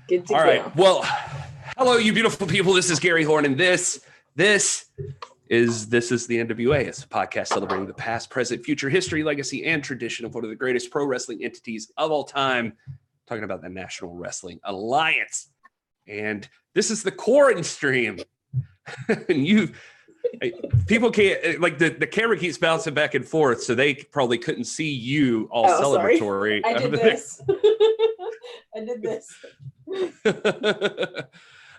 Good to All go. right. Well, hello, you beautiful people. This is Gary Horn, and this is the NWA. It's a podcast celebrating the past, present, future, history, legacy, and tradition of one of the greatest pro wrestling entities of all time. Talking about the National Wrestling Alliance, and this is the Quarren stream. And people can't, like, the camera keeps bouncing back and forth, so they probably couldn't see you all celebratory. Sorry. I did this. I did this.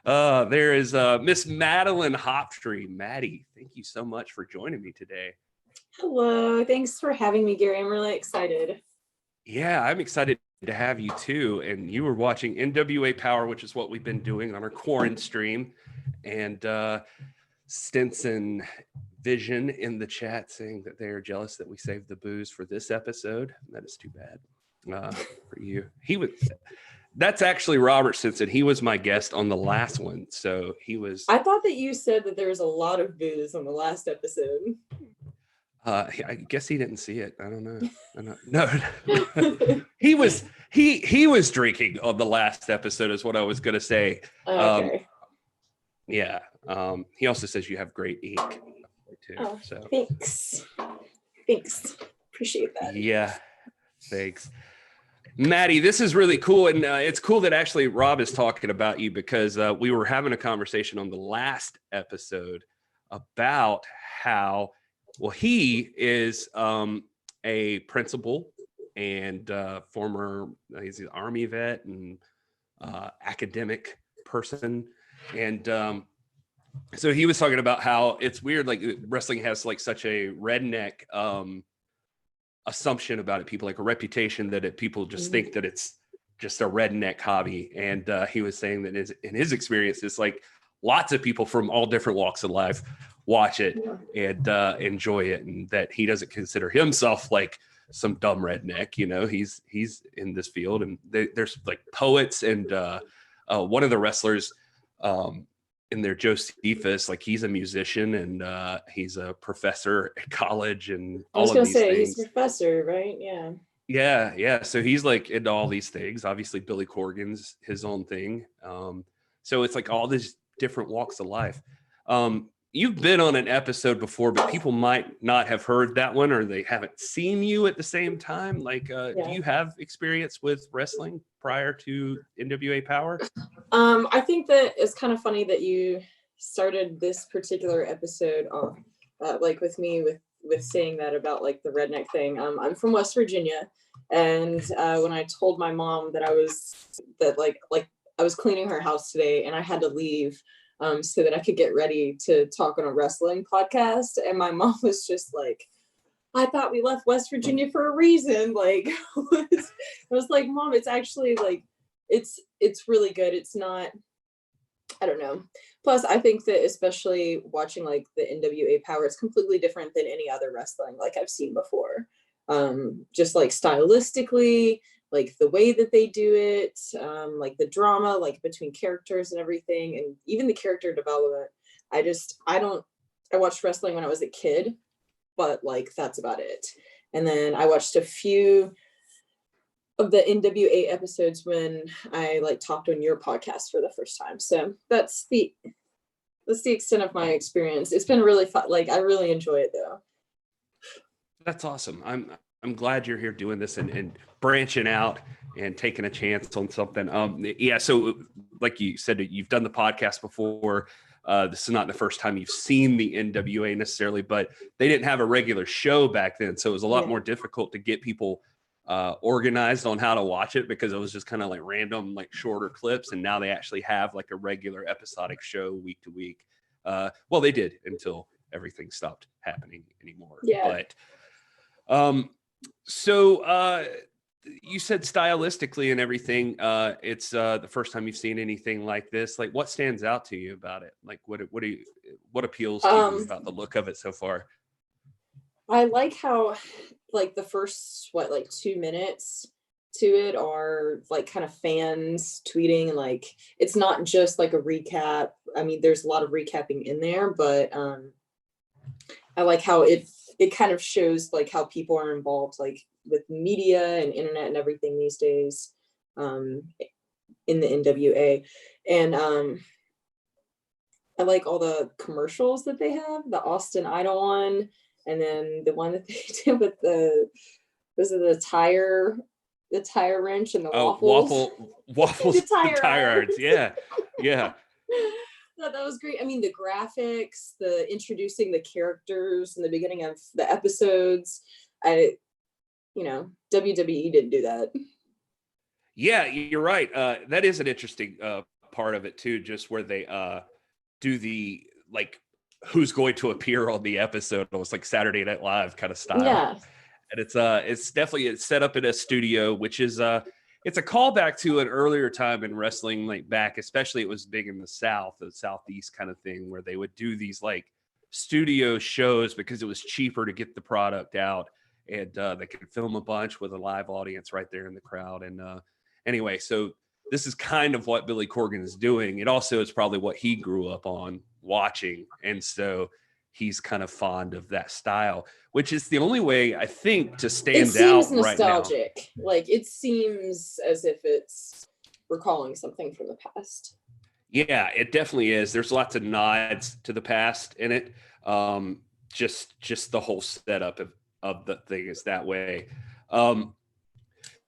There is Miss Madelaine Hoptry. Maddie, thank you so much for joining me today. Hello. Thanks for having me, Gary. I'm really excited. Yeah, I'm excited to have you too. And you were watching NWA Powerrr, which is what we've been doing on our Quarren stream. And Stevenson Vision in the chat saying that they are jealous that we saved the booze for this episode. That is too bad for you. That's actually Robert Stinson. He was my guest on the last one. So he was. I thought that you said that there was a lot of booze on the last episode. I guess he didn't see it. I don't know. No. He was drinking on the last episode is what I was going to say. Okay. Yeah. He also says you have great ink too. Oh, so thanks. Appreciate that. Yeah. Thanks. Maddie, this is really cool. And it's cool that actually Rob is talking about you because we were having a conversation on the last episode about how, well, he is a principal and former, he's an Army vet and academic person. And so he was talking about how it's weird, like wrestling has like such a redneck assumption about it, people like a reputation that people just think that it's just a redneck hobby. And he was saying that in his experience, it's like lots of people from all different walks of life watch it and enjoy it, and that he doesn't consider himself like some dumb redneck. You know, he's in this field, and there's like poets and one of the wrestlers in there, Josephus, like he's a musician and he's a professor at college and all of these things. He's a professor, right? Yeah. So he's like into all these things. Obviously, Billy Corgan's his own thing. So it's like all these different walks of life. You've been on an episode before, but people might not have heard that one, or they haven't seen you at the same time. Like, do you have experience with wrestling prior to NWA Powerrr? I think that it's kind of funny that you started this particular episode off, like with me with saying that about like the redneck thing. I'm from West Virginia, and when I told my mom that I was cleaning her house today and I had to leave so that I could get ready to talk on a wrestling podcast, and my mom was just like, I thought we left West Virginia for a reason. Like, I was like, Mom, it's actually like, it's really good. It's not, I don't know. Plus, I think that especially watching like the NWA Powerrr, it's completely different than any other wrestling like I've seen before. Just like stylistically, like the way that they do it, like the drama, like between characters and everything, and even the character development. I watched wrestling when I was a kid, but like that's about it. And then I watched a few of the NWA episodes when I like talked on your podcast for the first time. So that's the extent of my experience. It's been really fun. Like I really enjoy it though. That's awesome. I'm glad you're here doing this and branching out and taking a chance on something. So like you said, you've done the podcast before. This is not the first time you've seen the NWA necessarily, but they didn't have a regular show back then. So it was a lot more difficult to get people organized on how to watch it, because it was just kind of like random, like shorter clips. And now they actually have like a regular episodic show week to week. Well, they did until everything stopped happening anymore. Yeah. But so you said stylistically and everything, it's the first time you've seen anything like this. Like, what stands out to you about it? Like, what appeals to you about the look of it so far? I like how like the first 2 minutes to it are like kind of fans tweeting, and like it's not just like a recap. I mean, there's a lot of recapping in there, but I like how it kind of shows like how people are involved like with media and internet and everything these days. in the NWA. And I like all the commercials that they have, the Austin Idol one, and then the one that they did with the tire wrench and the waffles. Waffles, The tire irons. Yeah. No, that was great. I mean, the graphics, the introducing the characters in the beginning of the episodes. WWE didn't do that. Yeah, you're right. That is an interesting part of it too, just where they do the like who's going to appear on the episode. Almost like Saturday Night Live kind of style. Yeah. And it's definitely set up in a studio, which is it's a callback to an earlier time in wrestling, like back, especially it was big in the South, the Southeast kind of thing, where they would do these like studio shows because it was cheaper to get the product out, and they could film a bunch with a live audience right there in the crowd. And anyway, so this is kind of what Billy Corgan is doing. It also is probably what he grew up on watching, and so he's kind of fond of that style, which is the only way I think to stand out. It seems nostalgic. Right now. Like it seems as if it's recalling something from the past. Yeah, it definitely is. There's lots of nods to the past in it. Just the whole setup of the thing is that way.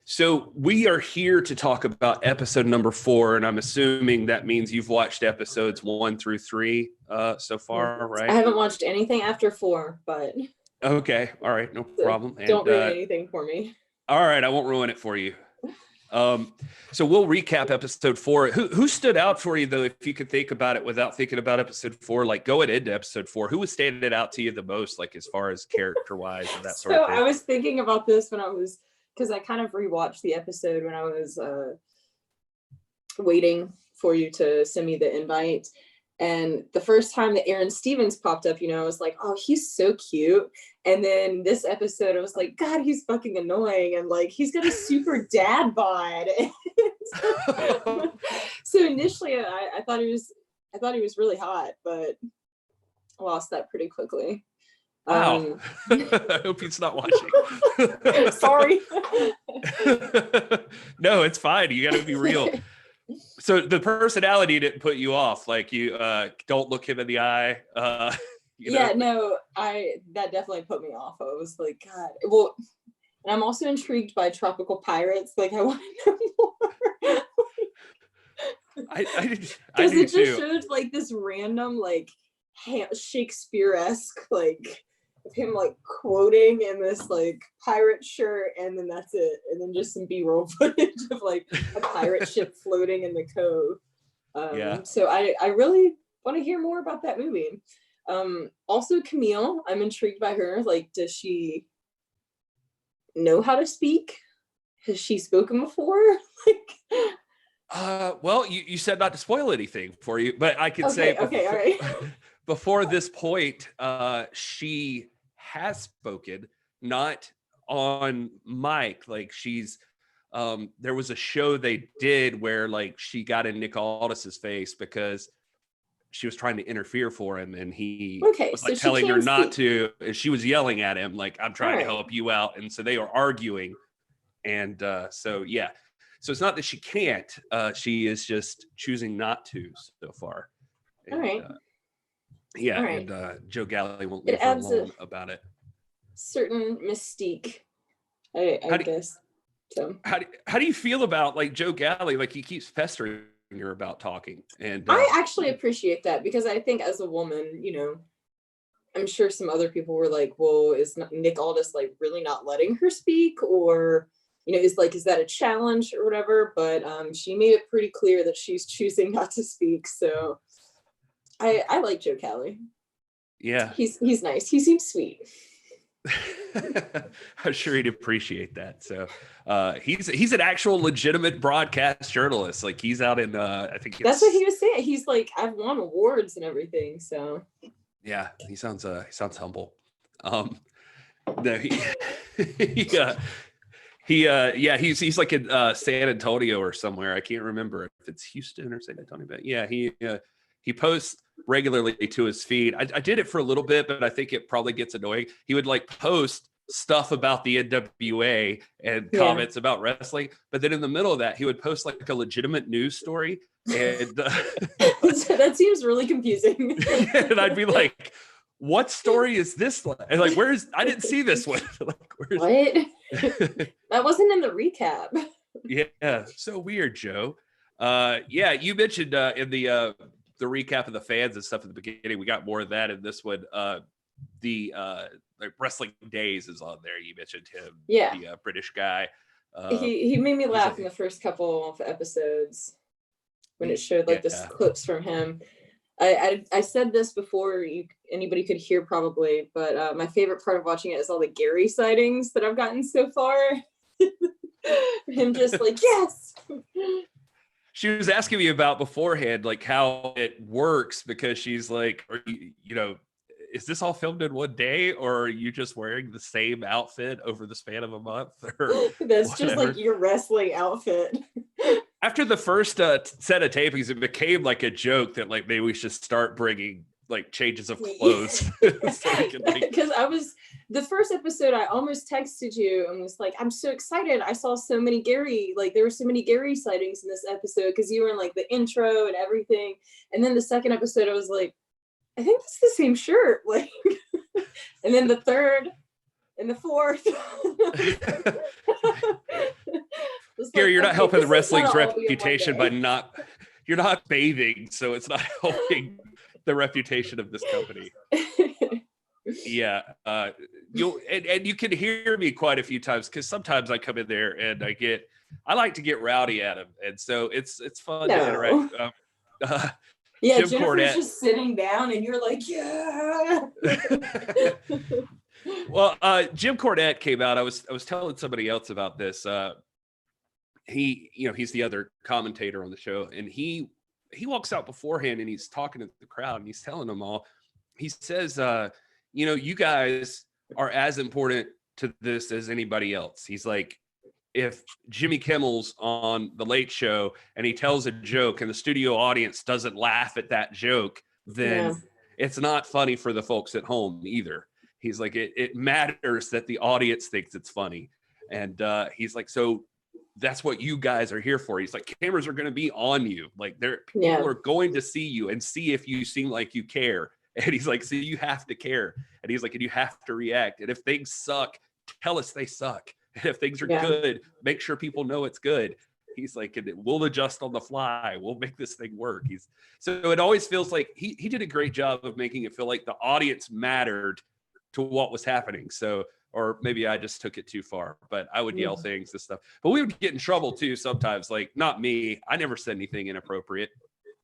So we are here to talk about episode number 4, and I'm assuming that means you've watched episodes 1 through 3 so far, right? I haven't watched anything after 4, but okay, all right, no problem. Don't ruin anything for me. All right, I won't ruin it for you. So we'll recap episode 4. Who stood out for you though, if you could think about it without thinking about episode 4, like going into episode 4, who was standing out to you the most, like as far as character wise and that sort of thing? So I was thinking about this because I kind of rewatched the episode when I was waiting for you to send me the invite. And the first time that Aaron Stevens popped up, I was like, oh, he's so cute. And then this episode, I was like, God, he's fucking annoying. And like, he's got a super dad bod. So initially I thought he was really hot, but I lost that pretty quickly. Wow. I hope he's not watching. Sorry. No, it's fine. You got to be real. So the personality didn't put you off. Like you don't look him in the eye. Yeah, no, that definitely put me off. I was like, God. Well, and I'm also intrigued by tropical pirates. Like I want to know more. Because it just showed like this random like Shakespeare-esque like of him like quoting in this like pirate shirt, and then that's it, and then just some B-roll footage of like a pirate ship floating in the cove. So I really want to hear more about that movie. Also Camille, I'm intrigued by her. Like, does she know how to speak? Has she spoken before? Well, you said not to spoil anything for you, but I can say all right. Before this point, she has spoken, not on mic. Like she's, there was a show they did where like she got in Nick Aldis's face because she was trying to interfere for him, and he was like telling her not to, and she was yelling at him like, I'm trying to help you out. And so they were arguing. And so it's not that she can't, she is just choosing not to so far. And, all right. And Joe Galley won't leave her alone about it. Certain mystique, I guess. So how do you feel about like Joe Galley? Like he keeps pestering her about talking, and I actually appreciate that, because I think as a woman, I'm sure some other people were like, well, is Nick Aldis like really not letting her speak, or is that a challenge or whatever? But she made it pretty clear that she's choosing not to speak. So I like Joe Galley. Yeah, he's nice. He seems sweet. I'm sure he'd appreciate that. So he's an actual legitimate broadcast journalist. Like he's out in I think that's what he was saying. He's like, I've won awards and everything. So yeah, he sounds humble. No, he's like in San Antonio or somewhere. I can't remember if it's Houston or San Antonio, but yeah, he posts regularly to his feed. I did it for a little bit, but I think it probably gets annoying. He would like post stuff about the NWA and Yeah. comments about wrestling, but then in the middle of that, he would post like a legitimate news story, and that seems really confusing. and I'd be like, "What story is this?" And like, where's? I didn't see this one. Like, where's? What? That wasn't in the recap. Yeah, so weird, Joe. Yeah, you mentioned in the recap of the fans and stuff at the beginning. We got more of that in this one. The like Wrestling Days is on there. You mentioned him, Yeah, the British guy. He made me laugh like, in the first couple of episodes when it showed like the clips from him. I said this before anybody could hear probably, but my favorite part of watching it is all the Gary sightings that I've gotten so far. Him just like, yes. She was asking me about beforehand, like how it works, because she's like, you know, is this all filmed in one day, or are you just wearing the same outfit over the span of a month? Or that's just like your wrestling outfit. After the first set of tapings, it became like a joke that like maybe we should start bringing like changes of clothes. Because I was the first episode, I almost texted you and was like, I'm so excited. I saw so many Gary, like there were so many Gary sightings in this episode because you were in like the intro and everything. And then the second episode, I was like, I think that's the same shirt. Like, and then the third and the fourth. Gary, you're not helping the wrestling's reputation by you're not bathing, so it's not helping the reputation of this company. Yeah, and you can hear me quite a few times because sometimes I come in there and I like to get rowdy at him, and so it's fun to interact. Yeah, Jim Jennifer's Cornette. just sitting down, and you're like, yeah. Well, Jim Cornette came out. I was telling somebody else about this. He's the other commentator on the show, and he walks out beforehand and he's talking to the crowd and he's telling them all. He says, you guys are as important to this as anybody else. He's like, if Jimmy Kimmel's on the Late Show and he tells a joke and the studio audience doesn't laugh at that joke, then it's not funny for the folks at home either. He's like, it matters that the audience thinks it's funny. And he's like, so that's what you guys are here for. He's like, cameras are going to be on you. Like people are going to see you and see if you seem like you care. And he's like, so you have to care. And he's like, and you have to react. And if things suck, tell us they suck. And if things are good, make sure people know it's good. He's like, and we'll adjust on the fly. We'll make this thing work. So it always feels like he did a great job of making it feel like the audience mattered to what was happening. So, or maybe I just took it too far, but I would yell things and stuff. But we would get in trouble too sometimes. Like, not me. I never said anything inappropriate.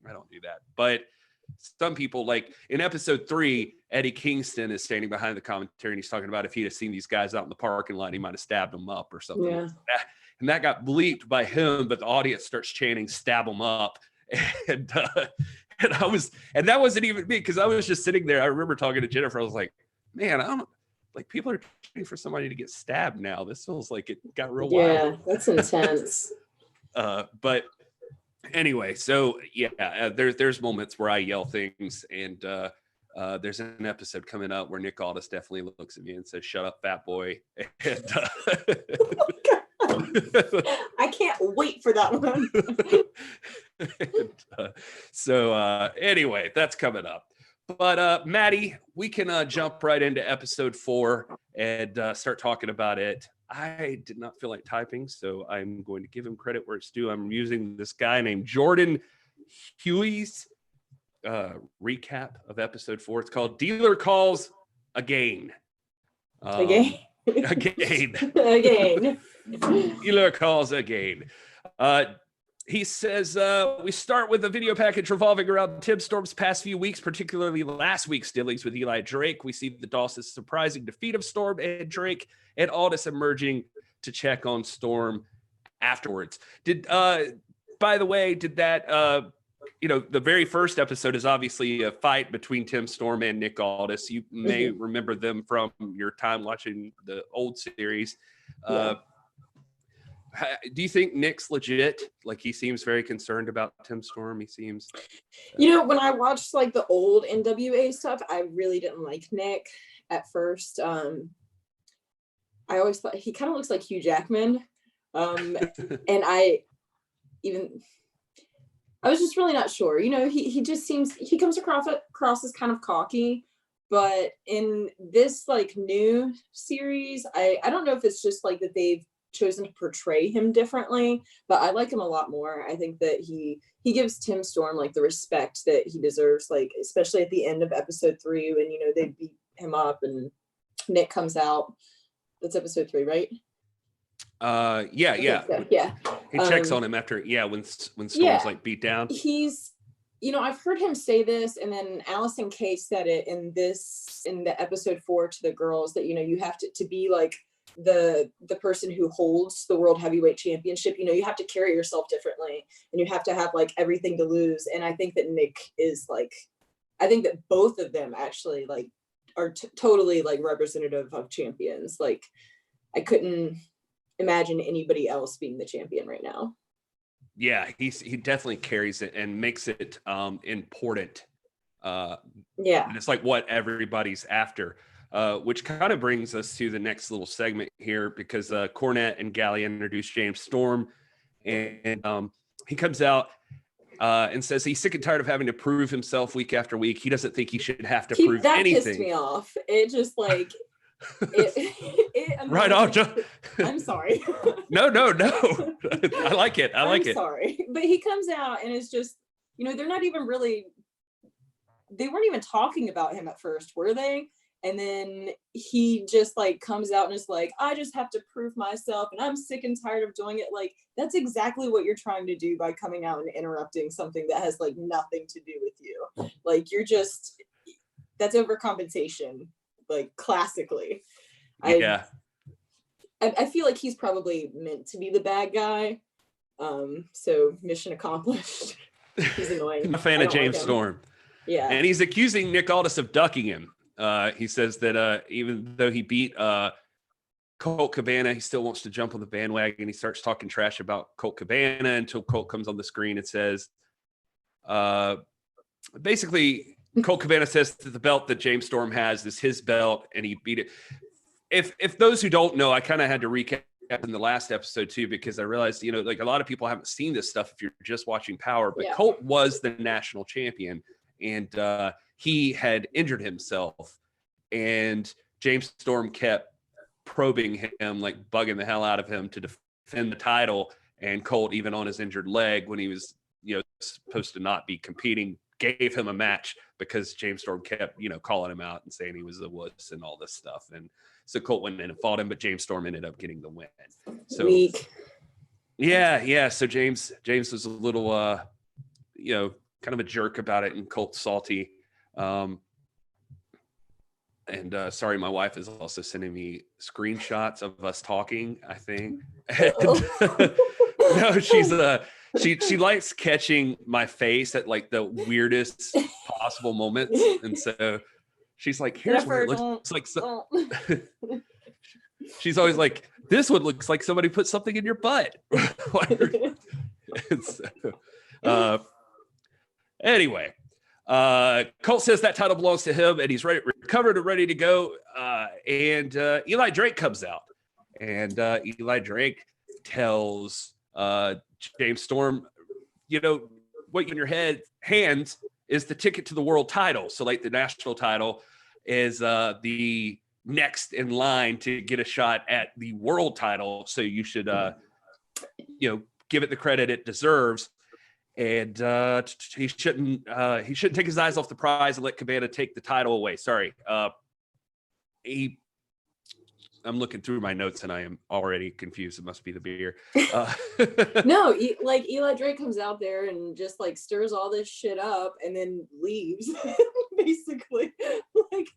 I don't do that. But some people, like in episode 3, Eddie Kingston is standing behind the commentary and he's talking about if he'd have seen these guys out in the parking lot, he might have stabbed them up or something. Yeah. And that got bleeped by him, but the audience starts chanting, stab them up. And that wasn't even me, because I was just sitting there. I remember talking to Jennifer. I was like, man, I don't like, people are trying for somebody to get stabbed now. This feels like it got real wild. Yeah, that's intense. But anyway, so there's moments where I yell things, and there's an episode coming up where Nick Aldis definitely looks at me and says, "Shut up, fat boy." And, I can't wait for that one. And, anyway, that's coming up. But Maddie, we can jump right into episode 4 and start talking about it. I did not feel like typing, so I'm going to give him credit where it's due. I'm using this guy named Jordan Huey's recap of episode 4. It's called Dealer Calls Again. Again. Dealer Calls Again. He says, we start with a video package revolving around Tim Storm's past few weeks, particularly last week's dealings with Eli Drake. We see the Dawson's surprising defeat of Storm and Drake, and Aldis emerging to check on Storm afterwards. By the way, did that, the very first episode is obviously a fight between Tim Storm and Nick Aldis. You may remember them from your time watching the old series. Do you think Nick's legit? Like, he seems very concerned about Tim Storm. He seems, when I watched like the old NWA stuff, I really didn't like Nick at first. I always thought he kind of looks like Hugh Jackman. And I was just really not sure. He just seems, he comes across as kind of cocky, but in this like new series, I don't know if it's just like that they've chosen to portray him differently, but I like him a lot more. I think that he gives Tim Storm like the respect that he deserves, like especially at the end of episode 3 when they beat him up and Nick comes out. That's episode 3, right? Yeah. He checks on him after, when Storm's like beat down. He's, I've heard him say this, and then Allison Kay said it in the episode 4 to the girls, that you have to be like the person who holds the world heavyweight championship. You have to carry yourself differently, and you have to have like everything to lose. And I think that Nick is like, I think that both of them actually like are totally like representative of champions. Like I couldn't imagine anybody else being the champion right now. Yeah, he definitely carries it and makes it important. And it's like what everybody's after, which kind of brings us to the next little segment here, because Cornette and Galley introduce James Storm, and he comes out and says he's sick and tired of having to prove himself week after week. He doesn't think he should have to prove anything. That pissed me off. It just like right on. I'm sorry. No. I like it. I'm sorry. But he comes out and it's just, they're not even really, they weren't even talking about him at first, were they? And then he just like comes out and is like, I just have to prove myself and I'm sick and tired of doing it. Like, that's exactly what you're trying to do by coming out and interrupting something that has like nothing to do with you. Like, that's overcompensation. Like classically. I feel like he's probably meant to be the bad guy. So mission accomplished. He's annoying. I'm a fan of James Storm. Yeah. And he's accusing Nick Aldis of ducking him. He says that even though he beat Colt Cabana, he still wants to jump on the bandwagon. He starts talking trash about Colt Cabana until Colt comes on the screen and says, basically, Colt Cabana says that the belt that James Storm has is his belt, and he beat it. If those who don't know, I kind of had to recap in the last episode too, because I realized, like a lot of people haven't seen this stuff if you're just watching Powerrr, but Colt was the national champion, and he had injured himself, and James Storm kept probing him, like bugging the hell out of him to defend the title. And Colt, even on his injured leg when he was, supposed to not be competing, gave him a match because James Storm kept, calling him out and saying he was a wuss and all this stuff. And so Colt went in and fought him, but James Storm ended up getting the win. So weak. Yeah. So James was a little, kind of a jerk about it, and Colt's salty. Sorry, my wife is also sending me screenshots of us talking, I think. No, she likes catching my face at like the weirdest possible moments, and so she's like, "Here's where it looks like." She's always like, "This one looks like somebody put something in your butt." Anyway, Colt says that title belongs to him, and he's recovered and ready to go. And Eli Drake comes out, and Eli Drake tells James Storm, what in your hands is the ticket to the world title. So like the national title is the next in line to get a shot at the world title. So you should, give it the credit it deserves. And he shouldn't take his eyes off the prize and let Cabana take the title away. Sorry. I'm looking through my notes and I am already confused. It must be the beer. No, like Eli Drake comes out there and just like stirs all this shit up and then leaves, basically. Like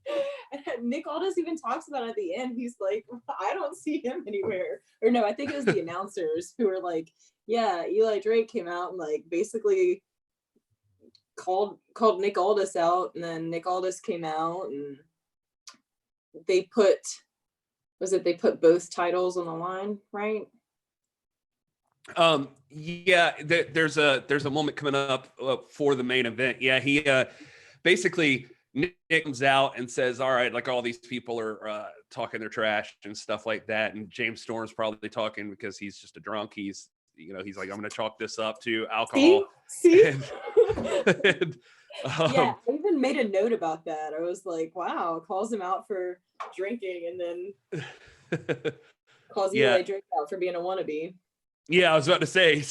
Nick Aldis even talks about it at the end. He's like, I don't see him anywhere. Or no, I think it was the announcers who were like, yeah, Eli Drake came out and like basically called Nick Aldis out, and then Nick Aldis came out and they put both titles on the line, right? Yeah, there's a moment coming up for the main event. Yeah, he basically Nick comes out and says, all right, like all these people are talking their trash and stuff like that. And James Storm's probably talking because he's just a drunk. He's like, I'm going to chalk this up to alcohol. See? And, yeah, I even made a note about that. I was like, wow, calls him out for drinking and then calls Eli Drake out for being a wannabe. Yeah, I was about to say, he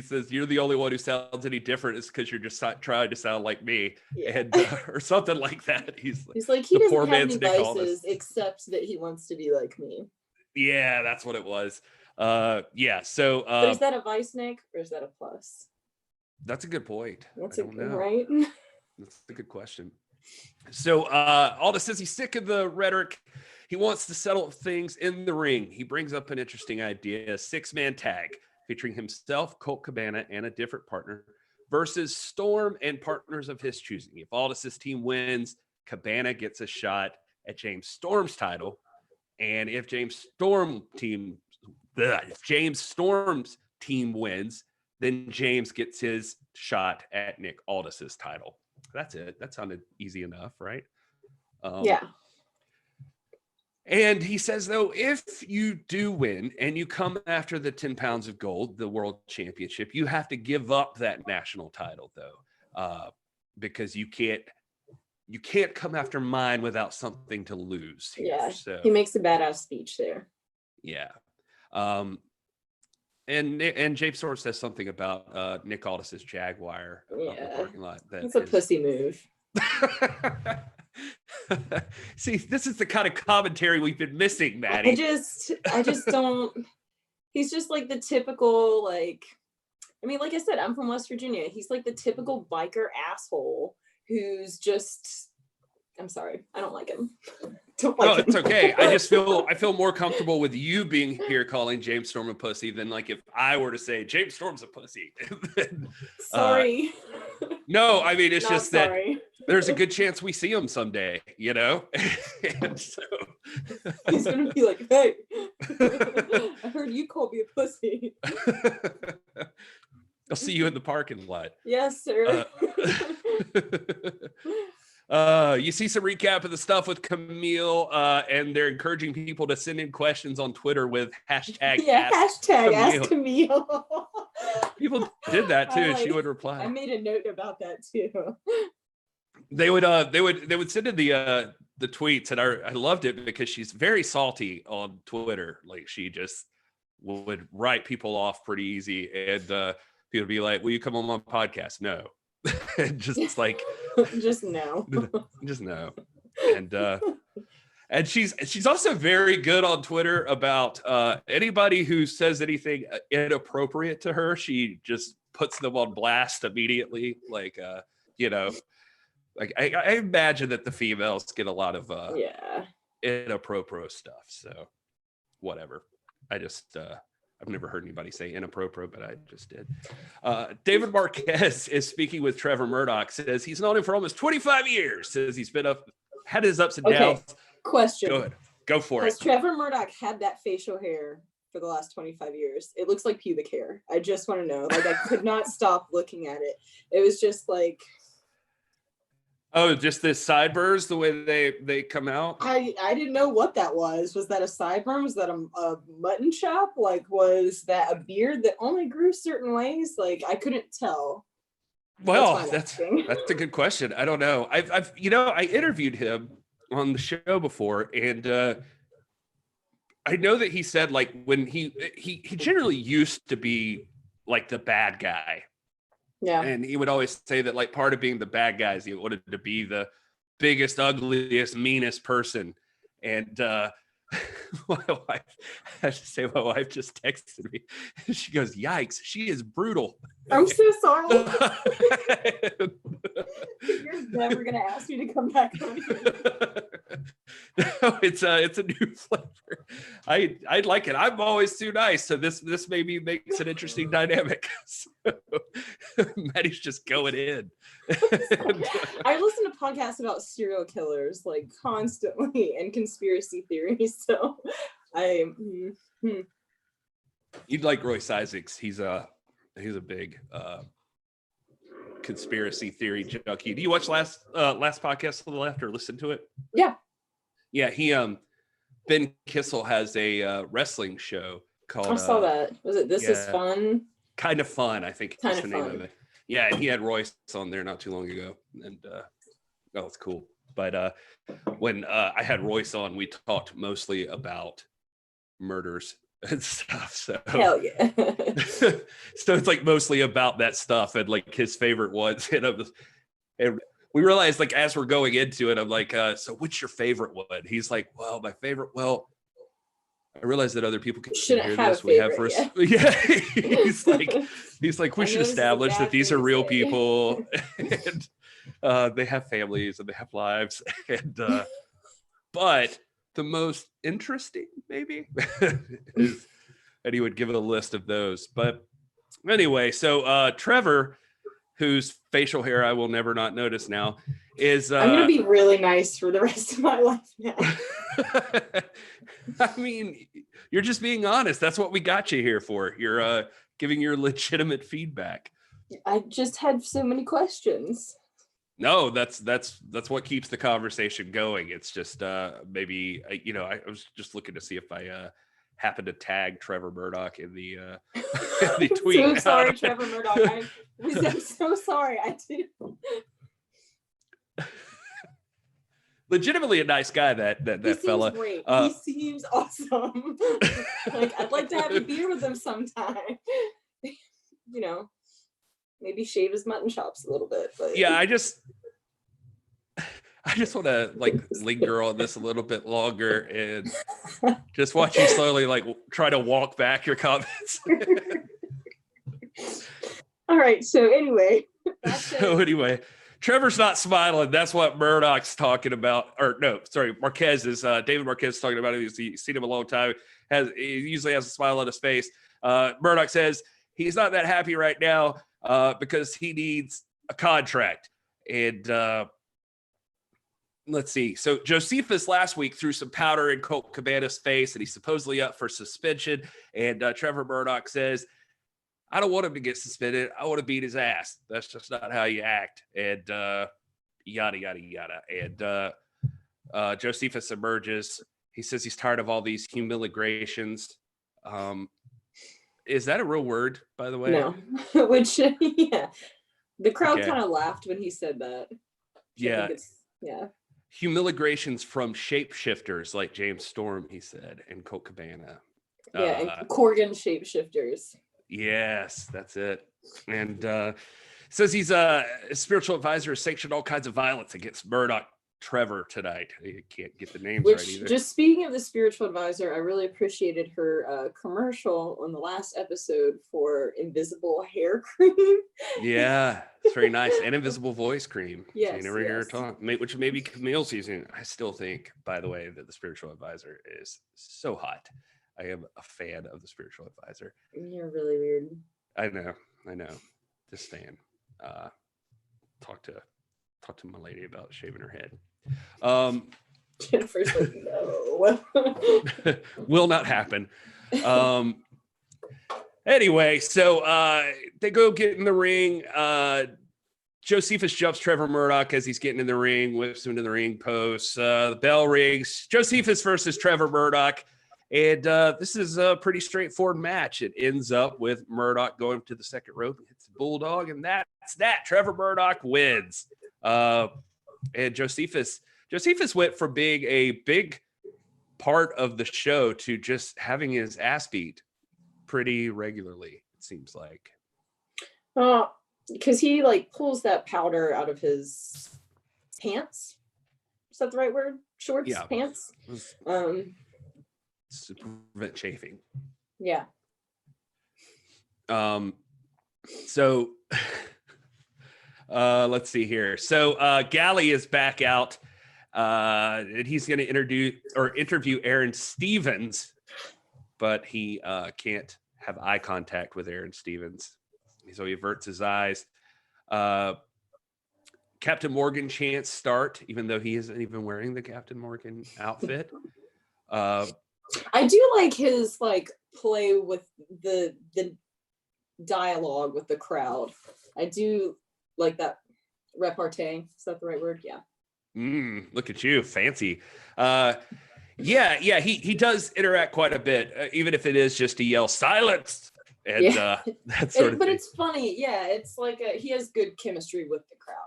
says, you're the only one who sounds any different. It's because you're just trying to sound like me, and or something like that. He's like, he doesn't have any vices except that he wants to be like me. Yeah, that's what it was. So, but is that a vice, Nick, or is that a plus? That's a good point. That's right. That's a good question. So Aldous says he's sick of the rhetoric. He wants to settle things in the ring. He brings up an interesting idea, a 6-man tag featuring himself, Colt Cabana, and a different partner versus Storm and partners of his choosing. If Aldous' team wins, Cabana gets a shot at James Storm's title. And if James Storm's team wins, then James gets his shot at Nick Aldis' title. That's it. That sounded easy enough, right? Yeah. And he says, though, if you do win and you come after the 10 pounds of gold, the world championship, you have to give up that national title, though, because you can't come after mine without something to lose here. Yeah, so he makes a badass speech there. Yeah. And James Storm says something about Nick Aldis' Jaguar in the parking lot. It's a pussy move. See, this is the kind of commentary we've been missing, Maddie. I just don't. He's just like the typical, like I said, I'm from West Virginia. He's like the typical biker asshole who's just. I'm sorry, I don't like him. It's okay. I feel more comfortable with you being here calling James Storm a pussy than like if I were to say James Storm's a pussy. Sorry. No, I mean it's just sorry. That there's a good chance we see him someday, And so he's gonna be like, hey, I heard you call me a pussy. I'll see you in the parking lot. Yes, sir. You see some recap of the stuff with Camille, and they're encouraging people to send in questions on Twitter with hashtag Ask Camille. People did that too, and she would reply. I made a note about that too. They would send in the tweets, and I loved it because she's very salty on Twitter. Like she just would write people off pretty easy, and people would be like, "Will you come on my podcast?" No. Just like just no. And she's also very good on Twitter about anybody who says anything inappropriate to her. She just puts them on blast immediately. Like like I imagine that the females get a lot of inappropriate stuff. So whatever. I've never heard anybody say inappropriate, but I just did. David Marquez is speaking with Trevor Murdoch, says he's known him for almost 25 years, says he's been had his ups and downs. Question. Go ahead. Go for it. Has Trevor Murdoch had that facial hair for the last 25 years? It looks like pubic hair. I just want to know. Like I could not stop looking at it. It was just like... Oh, just the sideburns, the way they come out? I didn't know what that was. Was that a sideburn? Was that a mutton chop? Like, was that a beard that only grew certain ways? Like, I couldn't tell. Well, that's a good question. I don't know. I've I interviewed him on the show before, and I know that he said like when he generally used to be like the bad guy. Yeah. And he would always say that like part of being the bad guy is he wanted to be the biggest, ugliest, meanest person. And my wife, I have to say, my wife just texted me. She goes, "Yikes, she is brutal." I'm so sorry. You're never gonna ask me to come back on here. No, it's a new flavor. I like it. I'm always too nice, so this maybe makes an interesting dynamic. So, Maddie's just going in. I listen to podcasts about serial killers like constantly and conspiracy theories. So you'd like Royce Isaacs. He's a big conspiracy theory junkie. Do you watch last podcast to the left or listen to it? Yeah. Yeah, he Ben Kissel has a wrestling show called I saw that. Was it This Is Fun? Kind of Fun, I think is the name Fun. of it. Yeah, and he had Royce on there not too long ago, and that was cool. But when I had Royce on, we talked mostly about murders and stuff. So hell yeah. So it's like mostly about that stuff and like his favorite ones. And we realized, like, as we're going into it, I'm like, so what's your favorite one? He's like, well, my favorite. Well, I realize that other people can hear this. We have first, yeah. he's like, we should establish that these are real people, and they have families and they have lives, and but the most interesting, maybe, is, and he would give it a list of those. But anyway, so Trevor, whose facial hair I will never not notice now, is I'm gonna be really nice for the rest of my life now. I mean, you're just being honest. That's what we got you here for. You're giving your legitimate feedback. I just had so many questions. No, that's what keeps the conversation going. It's just maybe I was just looking to see if I happened to tag Trevor Murdoch in the tweet. So sorry, Trevor Murdoch. I'm so sorry. I do. Legitimately a nice guy, that fella. Great. He seems awesome. Like, I'd like to have a beer with him sometime. Maybe shave his mutton chops a little bit. But yeah, I just want to like linger on this a little bit longer and just watch you slowly like try to walk back your comments. All right. So anyway. Trevor's not smiling. That's what Murdoch's talking about. Or no, sorry, Marquez is David Marquez is talking about it. He's seen him a long time. He usually has a smile on his face. Murdoch says he's not that happy right now because he needs a contract. And let's see. So Josephus last week threw some powder in Colt Cabana's face, and he's supposedly up for suspension. And Trevor Murdoch says, I don't want him to get suspended. I want to beat his ass. That's just not how you act. And yada, yada, yada. And Josephus emerges. He says he's tired of all these humiliations. Is that a real word, by the way? No. Which, yeah. The crowd kind of laughed when he said that. Yeah. Yeah. Humiliations from shapeshifters like James Storm, he said, and Colt Cabana. Yeah, and Corgan shapeshifters. Yes, that's it. And says he's a spiritual advisor, has sanctioned all kinds of violence against Murdoch Trevor tonight. You can't get the names right either. Just speaking of the spiritual advisor, I really appreciated her commercial on the last episode for invisible hair cream. Yeah, it's very nice. And invisible voice cream. Yes, so you never hear her talk, which maybe Camille's using. I still think, by the way, that the spiritual advisor is so hot. I am a fan of the spiritual advisor. You're really weird. I know. Just saying. Talk to my lady about shaving her head. Jennifer's like, no. Will not happen. Anyway, so they go get in the ring. Josephus jumps Trevor Murdoch as he's getting in the ring, whips him into the ring post. The bell rings. Josephus versus Trevor Murdoch. And this is a pretty straightforward match. It ends up with Murdoch going to the second rope, hits the bulldog, and that's that. Trevor Murdoch wins. And Josephus went from being a big part of the show to just having his ass beat pretty regularly, it seems like. Because he like pulls that powder out of his pants. Is that the right word? Shorts, yeah. Pants. To prevent chafing. Yeah. So let's see here. So Galley is back out, and he's going to interview Aaron Stevens, but he can't have eye contact with Aaron Stevens, so he averts his eyes. Captain Morgan chants start, even though he isn't even wearing the Captain Morgan outfit. I do like his play with the dialogue with the crowd. I do like that repartee. Is that the right word? Yeah. Look at you, fancy. He does interact quite a bit, even if it is just to yell silence and that sort of but thing. It's funny. Yeah, it's like he has good chemistry with the crowd.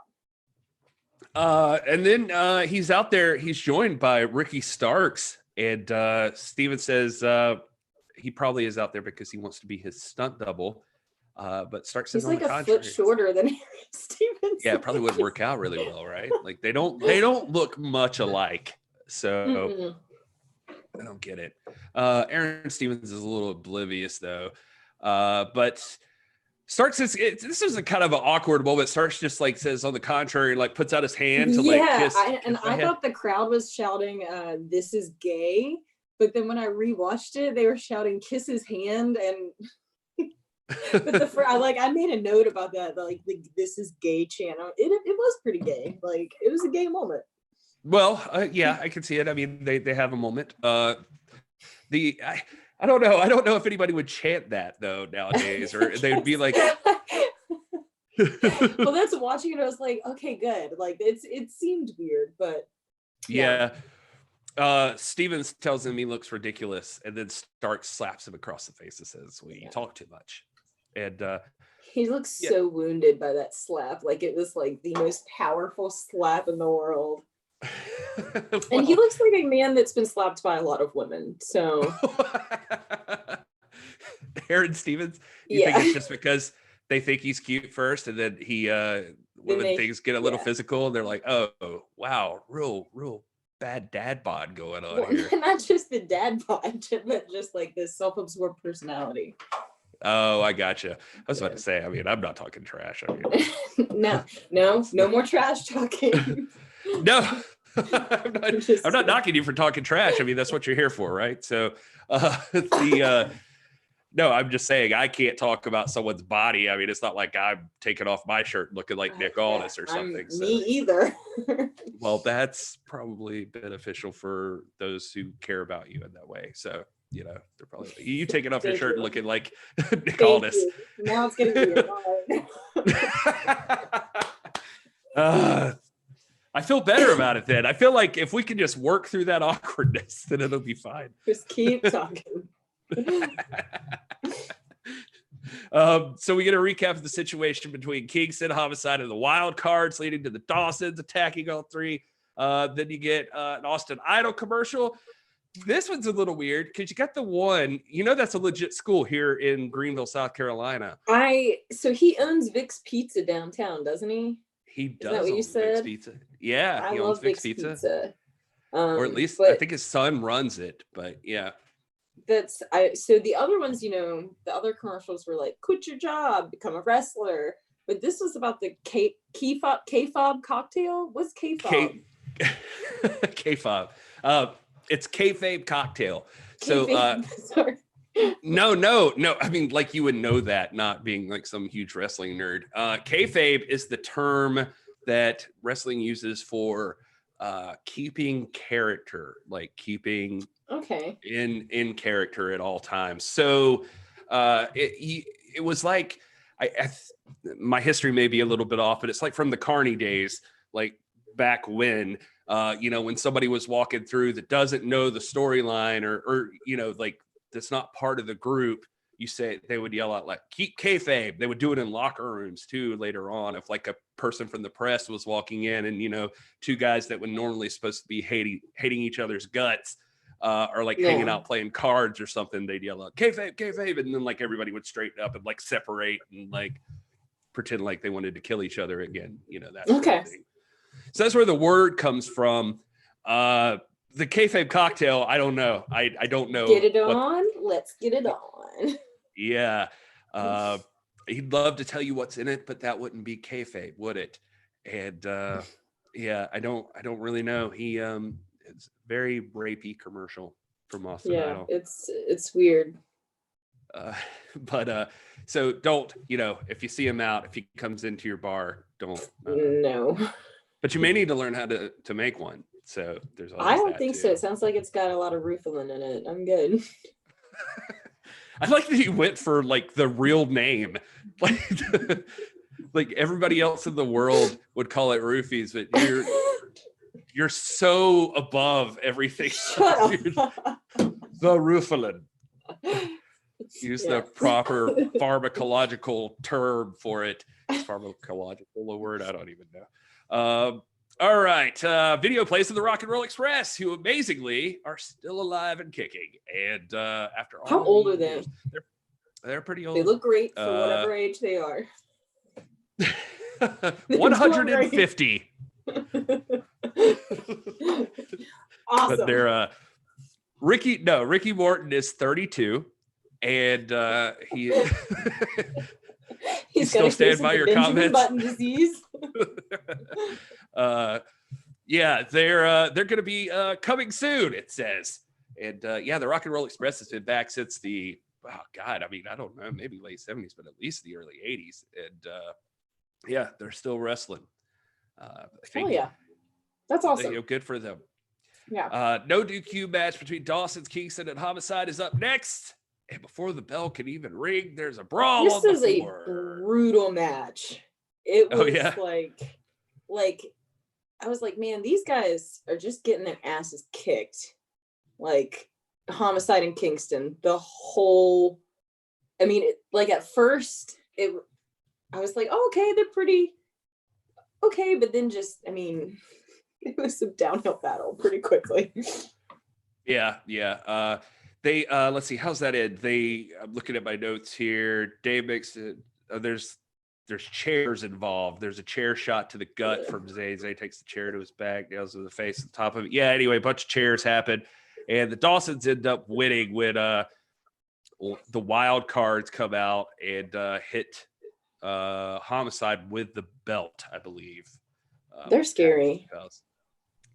And then he's out there. He's joined by Ricky Starks, and Steven says he probably is out there because he wants to be his stunt double. But Starks says he's on like the a contrary, foot shorter than Stevenson. yeah, it probably wouldn't work out really well, right? Like they don't look much alike, so I don't get it. Aaron Stevens is a little oblivious though, but Starks is this is a kind of an awkward moment. Starks just like says on the contrary, like puts out his hand to like kiss. I thought the crowd was shouting, "This is gay," but then when I rewatched it, they were shouting, "Kiss his hand," and but I made a note about that, like the "This is gay" channel. It was pretty gay. Like it was a gay moment. Well, yeah, I can see it. I mean, they have a moment. I don't know. I don't know if anybody would chant that though nowadays, or they'd be like. Well, that's watching it. I was like, okay, good. Like it seemed weird, but yeah. Stevens tells him he looks ridiculous, and then Starks slaps him across the face and says, "Well, you talk too much." And he looks so wounded by that slap. Like it was like the most powerful slap in the world. Well, and he looks like a man that's been slapped by a lot of women. So Aaron Stevens, you think it's just because they think he's cute first, and then when things get a little physical, and they're like, "Oh, wow, real bad dad bod going on here." Not just the dad bod, but just like this self-absorbed personality. Oh, I gotcha. I was about to say, I mean, I'm not talking trash. I mean, no more trash talking. No, I'm not knocking you for talking trash. I mean, that's what you're here for, right? So, no, I'm just saying I can't talk about someone's body. I mean, it's not like I'm taking off my shirt looking like Nick Aldis or something. Me either. Well, that's probably beneficial for those who care about you in that way. So, you know, they're probably you taking off your shirt and looking like Nick Aldis. Now it's gonna be hard. I feel better about it then. I feel like if we can just work through that awkwardness, then it'll be fine. Just keep talking. So we get a recap of the situation between Kingston, Homicide, and the Wild Cards, leading to the Dawsons attacking all three. Then you get an Austin Idol commercial. This one's a little weird because you got the one, that's a legit school here in Greenville, South Carolina. So he owns Vic's Pizza downtown, doesn't he? He does. Is that what you said? Vic's Pizza. Yeah, he owns Vic's Pizza. Or at least I think his son runs it, but yeah. So the other ones, the other commercials were like, quit your job, become a wrestler. But this was about the K-fob cocktail. What's K-fob? K-fob. It's kayfabe cocktail. So sorry. No. I mean, like you would know that, not being like some huge wrestling nerd. Kayfabe is the term that wrestling uses for keeping character, like keeping in character at all times. So it was like my history may be a little bit off, but it's like from the Carney days, like back when when somebody was walking through that doesn't know the storyline or like that's not part of the group, they would yell out like keep kayfabe. They would do it in locker rooms too later on. If like a person from the press was walking in and two guys that would normally supposed to be hating each other's guts or like hanging out playing cards or something, they'd yell out kayfabe, and then like everybody would straighten up and like separate and like pretend like they wanted to kill each other again, that sort of thing. So that's where the word comes from. The kayfabe cocktail, I don't know. I don't know. Get it on. Let's get it on. Yeah. He'd love to tell you what's in it, but that wouldn't be kayfabe, would it? And I don't really know. It's very rapey commercial from Austin Idol. It's weird. But so don't, if you see him out, if he comes into your bar, don't. No. But you may need to learn how to make one. So there's always I don't think so. It sounds like it's got a lot of rufalin in it. I'm good. I like that you went for like the real name. Like like everybody else in the world would call it roofies, but you're so above everything. The roofalin. Use the proper pharmacological term for it. Is pharmacological a word? I don't even know. All right. Video plays of the Rock and Roll Express, who amazingly are still alive and kicking. And after all, how old are they? They're pretty old. They look great for whatever age they are. 150. Awesome. But they're Ricky Morton is 32, and he's still stand by your comments. Button disease. Yeah, they're going to be coming soon, it says. And the Rock and Roll Express has been back since the I don't know, maybe late 70s, but at least the early 80s. And they're still wrestling. I think, that's awesome. Good for them. Yeah. No DQ match between Dawson's, Kingston, and Homicide is up next. And before the bell can even ring, there's a brawl on the floor. This is a brutal match. It was like I was like, man, these guys are just getting their asses kicked. Like Homicide and Kingston, the whole. I mean, at first, I was like, oh, okay, they're pretty okay, but then it was some downhill battle pretty quickly. Yeah. They let's see, how's that end? I'm looking at my notes here. Dave makes it. There's chairs involved. There's a chair shot to the gut from Zay. Zay takes the chair to his back, nails to the face at the top of it. Yeah. Anyway, a bunch of chairs happen, and the Dawsons end up winning when the wild cards come out and hit Homicide with the belt, I believe. They're scary.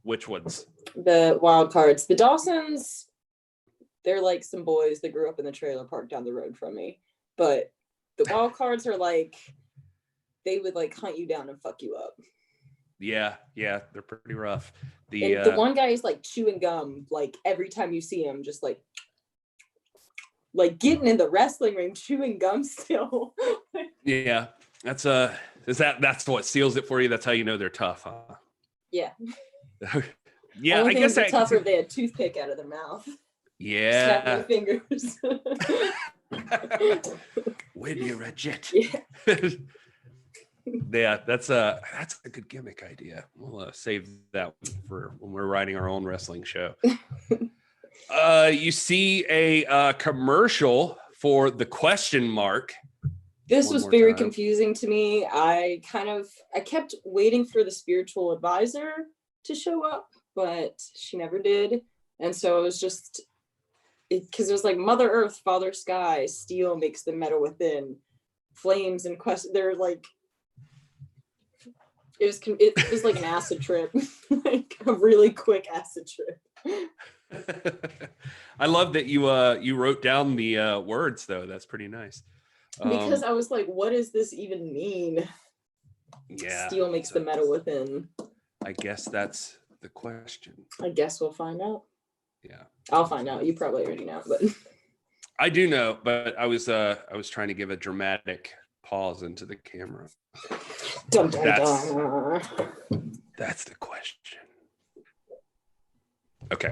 Which ones? The wild cards. The Dawsons, they're like some boys that grew up in the trailer park down the road from me. But the wild cards are like, they would like hunt you down and fuck you up. Yeah, they're pretty rough. The one guy is like chewing gum, like every time you see him, just like getting in the wrestling ring, chewing gum still. Yeah, that's what seals it for you. That's how you know they're tough, huh? Yeah. Yeah, Only I guess it's tougher if they had a toothpick out of their mouth. Yeah. Snap their fingers. When you're a jet. Yeah. Yeah, that's a good gimmick idea. We'll save that one for when we're writing our own wrestling show. You see a commercial for the question mark. This was very confusing to me. I kept waiting for the spiritual advisor to show up, but she never did. And so it was just, because it was like Mother Earth, Father Sky, steel makes the metal within, flames and quest. They're like, it was like an acid trip, like a really quick acid trip. I love that you wrote down the words though. That's pretty nice. Because I was like, what does this even mean? Yeah. Steel makes the metal within. I guess that's the question. I guess we'll find out. Yeah. I'll find out. You probably already know, but I do know, but I was trying to give a dramatic pause into the camera. Dun, dun, dun. That's the question. Okay.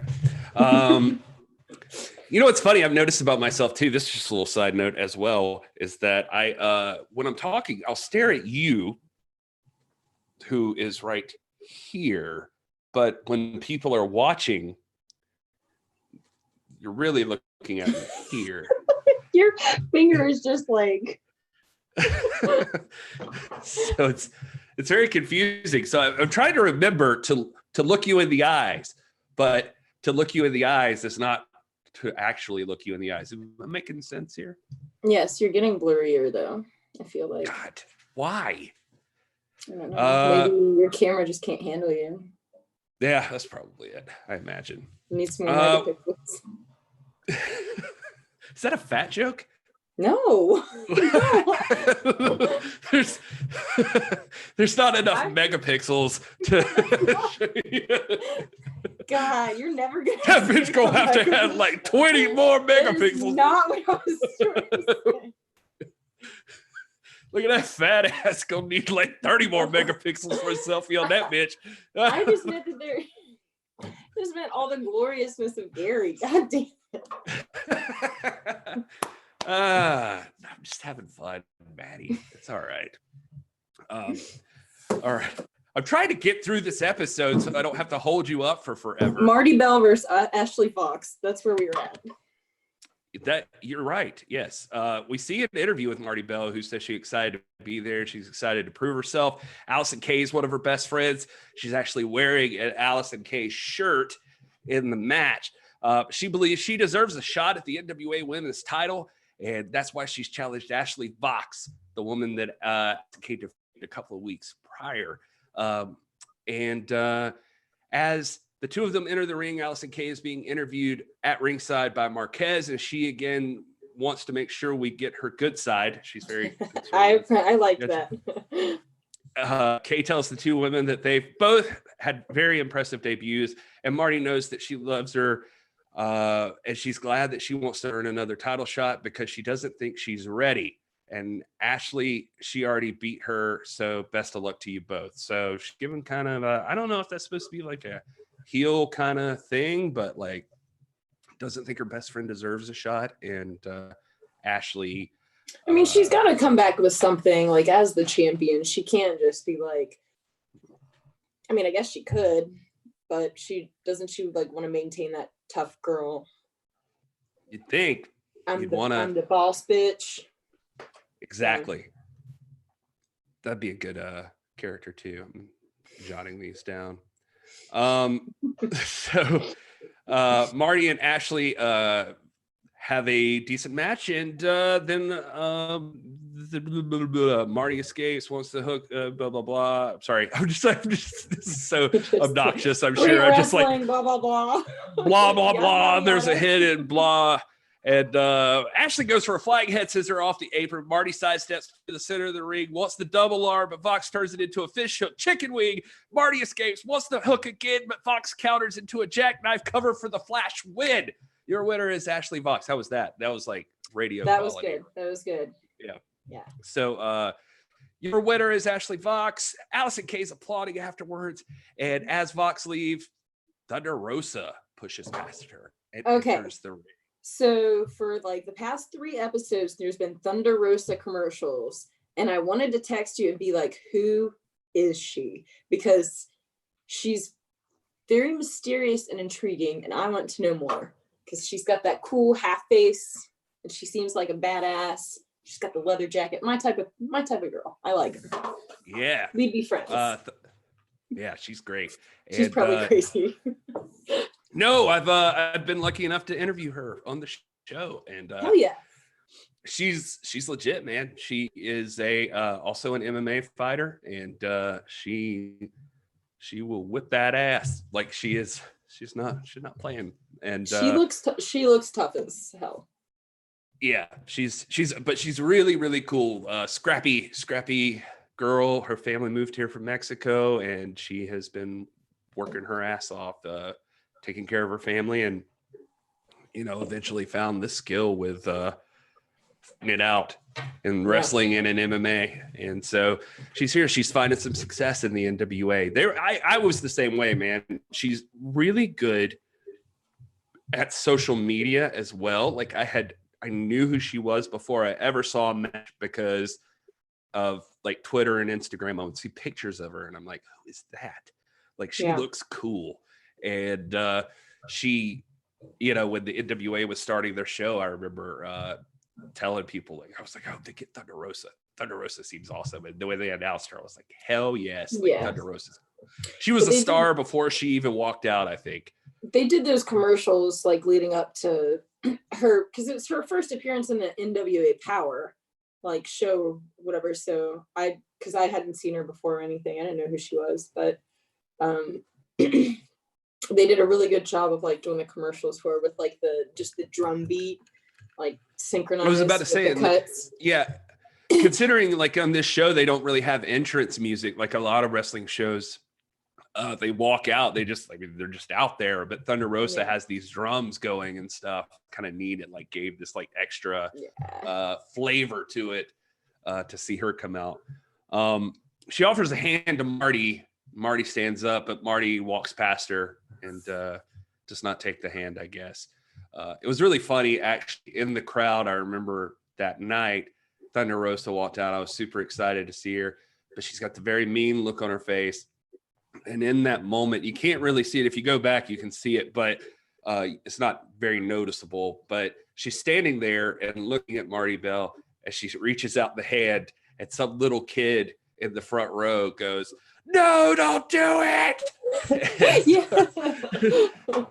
You know what's funny? I've noticed about myself too. This is just a little side note as well, is that I when I'm talking, I'll stare at you, who is right here. But when people are watching, you're really looking at me here. Your finger is just like. So it's very confusing. So I'm trying to remember to look you in the eyes, but to look you in the eyes is not to actually look you in the eyes. Am I making sense here? Yes, you're getting blurrier though. I feel like. God, why? I don't know. Maybe your camera just can't handle you. Yeah, that's probably it. I imagine. You need some more megapixels. Is that a fat joke? No. There's not enough megapixels to. God, you're never gonna. That bitch gonna have to have like 20 more megapixels. Not what I was trying to say. Look at that fat ass. Gonna need like 30 more megapixels for a selfie on that bitch. I just meant that there. Just meant all the gloriousness of Gary. God damn it. I'm just having fun, Maddie. It's all right. All right. I'm trying to get through this episode so I don't have to hold you up for forever. Marty Bell versus Ashley Fox. That's where we were at. That you're right. Yes. We see an interview with Marty Bell, who says she's excited to be there. She's excited to prove herself. Allison Kay is one of her best friends. She's actually wearing an Allison Kay shirt in the match. She believes she deserves a shot at the NWA Women's title, and that's why she's challenged Ashley Fox, the woman that Kay defeated a couple of weeks prior. As the two of them enter the ring, Allison Kay is being interviewed at ringside by Marquez, and she again wants to make sure we get her good side. She's very I like that. Kay tells the two women that they've both had very impressive debuts, and Marty knows that she loves her, and she's glad that she wants to earn another title shot because she doesn't think she's ready. And Ashley, she already beat her, so best of luck to you both. So she's given kind of I don't know if that's supposed to be like a heel kind of thing, but like doesn't think her best friend deserves a shot. And Ashley, I mean, she's got to come back with something like as the champion. She can't just be like, I mean, I guess she could, but she like want to maintain that tough girl. You'd think I'm the boss bitch. Exactly. That'd be a good character too. I'm jotting these down. So Marty and Ashley have a decent match, and then Marty escapes, wants to hook, blah blah blah. Sorry, I'm just this is so obnoxious. I'm sure I'm just like blah blah blah blah blah blah. There's a hit and blah. And Ashley goes for a flying head scissor off the apron. Marty sidesteps to the center of the ring, wants the double arm, but Fox turns it into a fish hook chicken wing. Marty escapes, wants the hook again, but Fox counters into a jackknife cover for the Flash win. Your winner is Ashley Fox. How was that? That was like radio quality. That was good. Yeah. So your winner is Ashley Fox. Allison Kay's applauding afterwards. And as Fox leaves, Thunder Rosa pushes past her and enters the ring. So for like the past 3 episodes, there's been Thunder Rosa commercials, and I wanted to text you and be like, who is she? Because she's very mysterious and intriguing, and I want to know more because she's got that cool half face, and she seems like a badass. She's got the leather jacket. My type of girl. I like her. Yeah, we'd be friends. Yeah, she's great. She's probably crazy. No, I've been lucky enough to interview her on the show, and hell yeah, she's legit, man. She is also an MMA fighter, and she will whip that ass like she is. She's not playing, and she looks tough as hell. Yeah, she's really really cool. Scrappy girl. Her family moved here from Mexico, and she has been working her ass off. Taking care of her family, and eventually found this skill with it out in wrestling and in MMA. And so she's here. She's finding some success in the NWA. I was the same way, man. She's really good at social media as well. Like I knew who she was before I ever saw a match because of like Twitter and Instagram. I would see pictures of her and I'm like, who is that? Like she looks cool. And she, when the NWA was starting their show, I remember telling people, like, I was like, oh, they get Thunder Rosa. Thunder Rosa seems awesome. And the way they announced her, I was like, hell yes. Like, Thunder Rosa. She was a star before she even walked out, I think. They did those commercials like leading up to her, because it was her first appearance in the NWA Powerrr like show or whatever. So because I hadn't seen her before or anything. I didn't know who she was, but they did a really good job of like doing the commercials for her with like the drum beat, like synchronized. I was about to say, cuts. Yeah. Considering like on this show, they don't really have entrance music. Like a lot of wrestling shows, they walk out, they're just out there. But Thunder Rosa has these drums going and stuff. Kind of neat. It like gave this like extra flavor to it. to see her come out. She offers a hand to Marty. Marty stands up, but Marty walks past her and does not take the hand, I guess. It was really funny, actually, in the crowd. I remember that night, Thunder Rosa walked out. I was super excited to see her, but she's got the very mean look on her face. And in that moment, you can't really see it. If you go back, you can see it, but it's not very noticeable. But she's standing there and looking at Marty Bell as she reaches out the hand, and some little kid in the front row goes, "No, don't do it!"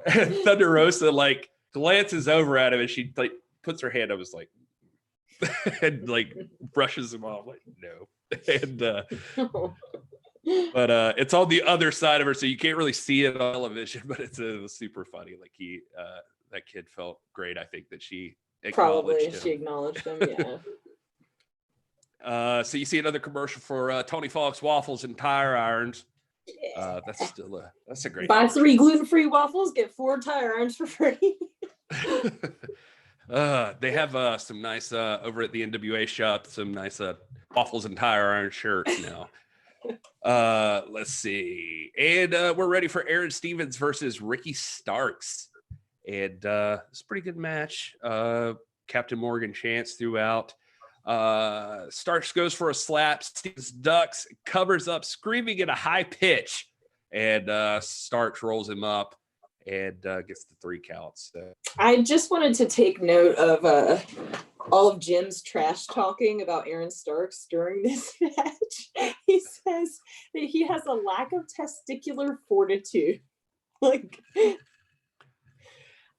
And Thunder Rosa like glances over at him, and she like puts her hand up, is like, and like brushes him off, like, no. And but it's on the other side of her, so you can't really see it on television, but it was super funny. Like that kid felt great. I think that she acknowledged him. Yeah. So you see another commercial for Tony Falk's waffles and tire irons. That's a great. Buy 3 gluten-free waffles, get 4 tire irons for free. They have some nice over at the NWA shop, some nice waffles and tire iron shirts now. Let's see, and we're ready for Aaron Stevens versus Ricky Starks, and it's a pretty good match. Captain Morgan chants throughout. Starks goes for a slap. Stevens ducks, covers up, screaming at a high pitch, and Starks rolls him up and gets the 3 counts. So. I just wanted to take note of all of Jim's trash talking about Aaron Starks during this match. He says that he has a lack of testicular fortitude. Like,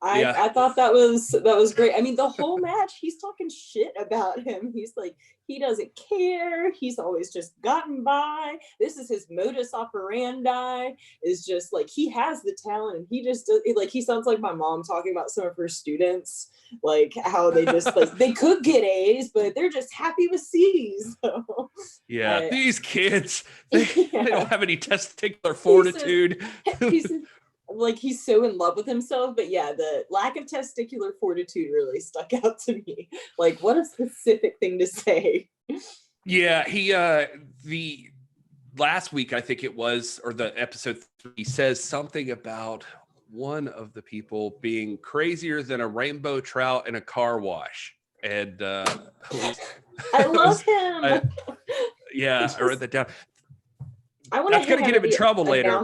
I thought that was great. I mean, the whole match, he's talking shit about him. He's like, he doesn't care. He's always just gotten by. This is his modus operandi. Is just like, he has the talent, and he just does, like, he sounds like my mom talking about some of her students, like how they just like they could get A's, but they're just happy with C's. So, these kids, they don't have any testicular fortitude. He's so in love with himself, but yeah, the lack of testicular fortitude really stuck out to me. Like, what a specific thing to say. Yeah, he the last week, I think it was, or the episode 3, he says something about one of the people being crazier than a rainbow trout in a car wash. And I love him. I wrote that down. That's going to get him in trouble later.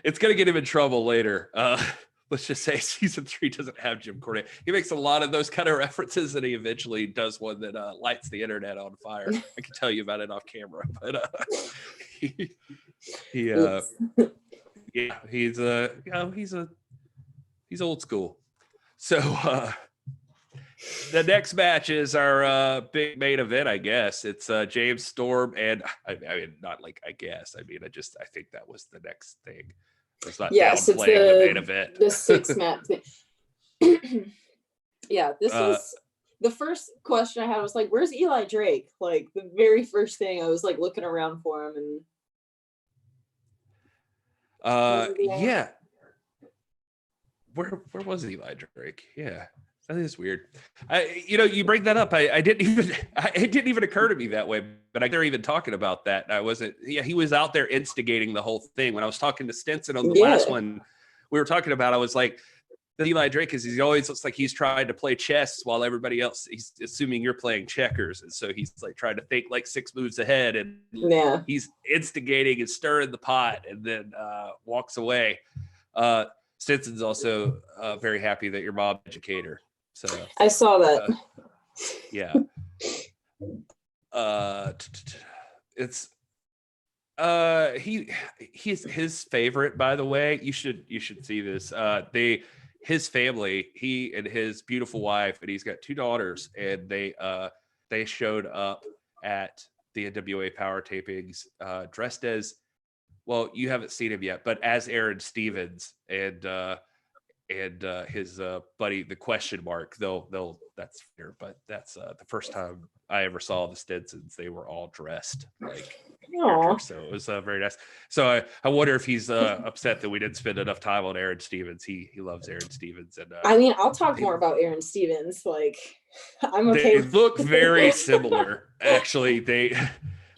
It's going to get him in trouble later. Let's just say season 3 doesn't have Jim Cornette. He makes a lot of those kind of references, and he eventually does one that lights the internet on fire. I can tell you about it off camera, but he's old school. So the next match is our big main event, I guess. It's James Storm, and I mean, not like I guess. I mean, I think that was the next thing. It's not downplaying the main event. The 6 match thing. Yeah, this was the first question I had was like, where's Eli Drake? Like, the very first thing I was like looking around for him, and yeah. Where was Eli Drake? Yeah. I think it's weird. You bring that up. It didn't even occur to me that way, but they're even talking about that. I wasn't. Yeah, he was out there instigating the whole thing. When I was talking to Stevenson on the last one, we were talking about. I was like, Eli Drake he always looks like he's trying to play chess while everybody else. He's assuming you're playing checkers, and so he's like trying to think like 6 moves ahead, and he's instigating and stirring the pot, and then walks away. Stevenson's also very happy that your mom educator. So I saw that. Yeah. It's he's his favorite, by the way. You should see this. His family, he and his beautiful wife, and he's got 2 daughters, and they showed up at the NWA Powerrr tapings dressed as, well, you haven't seen him yet, but as Aaron Stevens and his buddy, the question mark. They'll that's fair, but that's the first time I ever saw the Stevensons. They were all dressed like character. So it was very nice. So I wonder if he's upset that we didn't spend enough time on Aaron Stevens. He loves Aaron Stevens. And I mean, I'll talk more about Aaron Stevens. Like, I'm okay. They look very similar, actually. They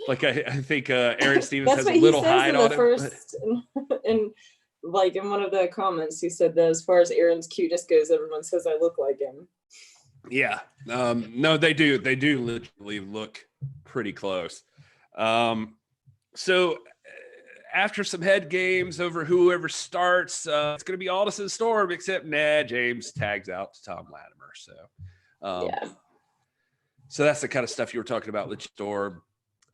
like I think Aaron Stevens has a little hide on him. And like in one of the comments, he said that as far as Aaron's cuteness goes, everyone says I look like him. Yeah. No, they do. They do literally look pretty close. So after some head games over whoever starts, it's going to be Aldis and Storm, except James tags out to Tom Latimer. So, so that's the kind of stuff you were talking about with Storm.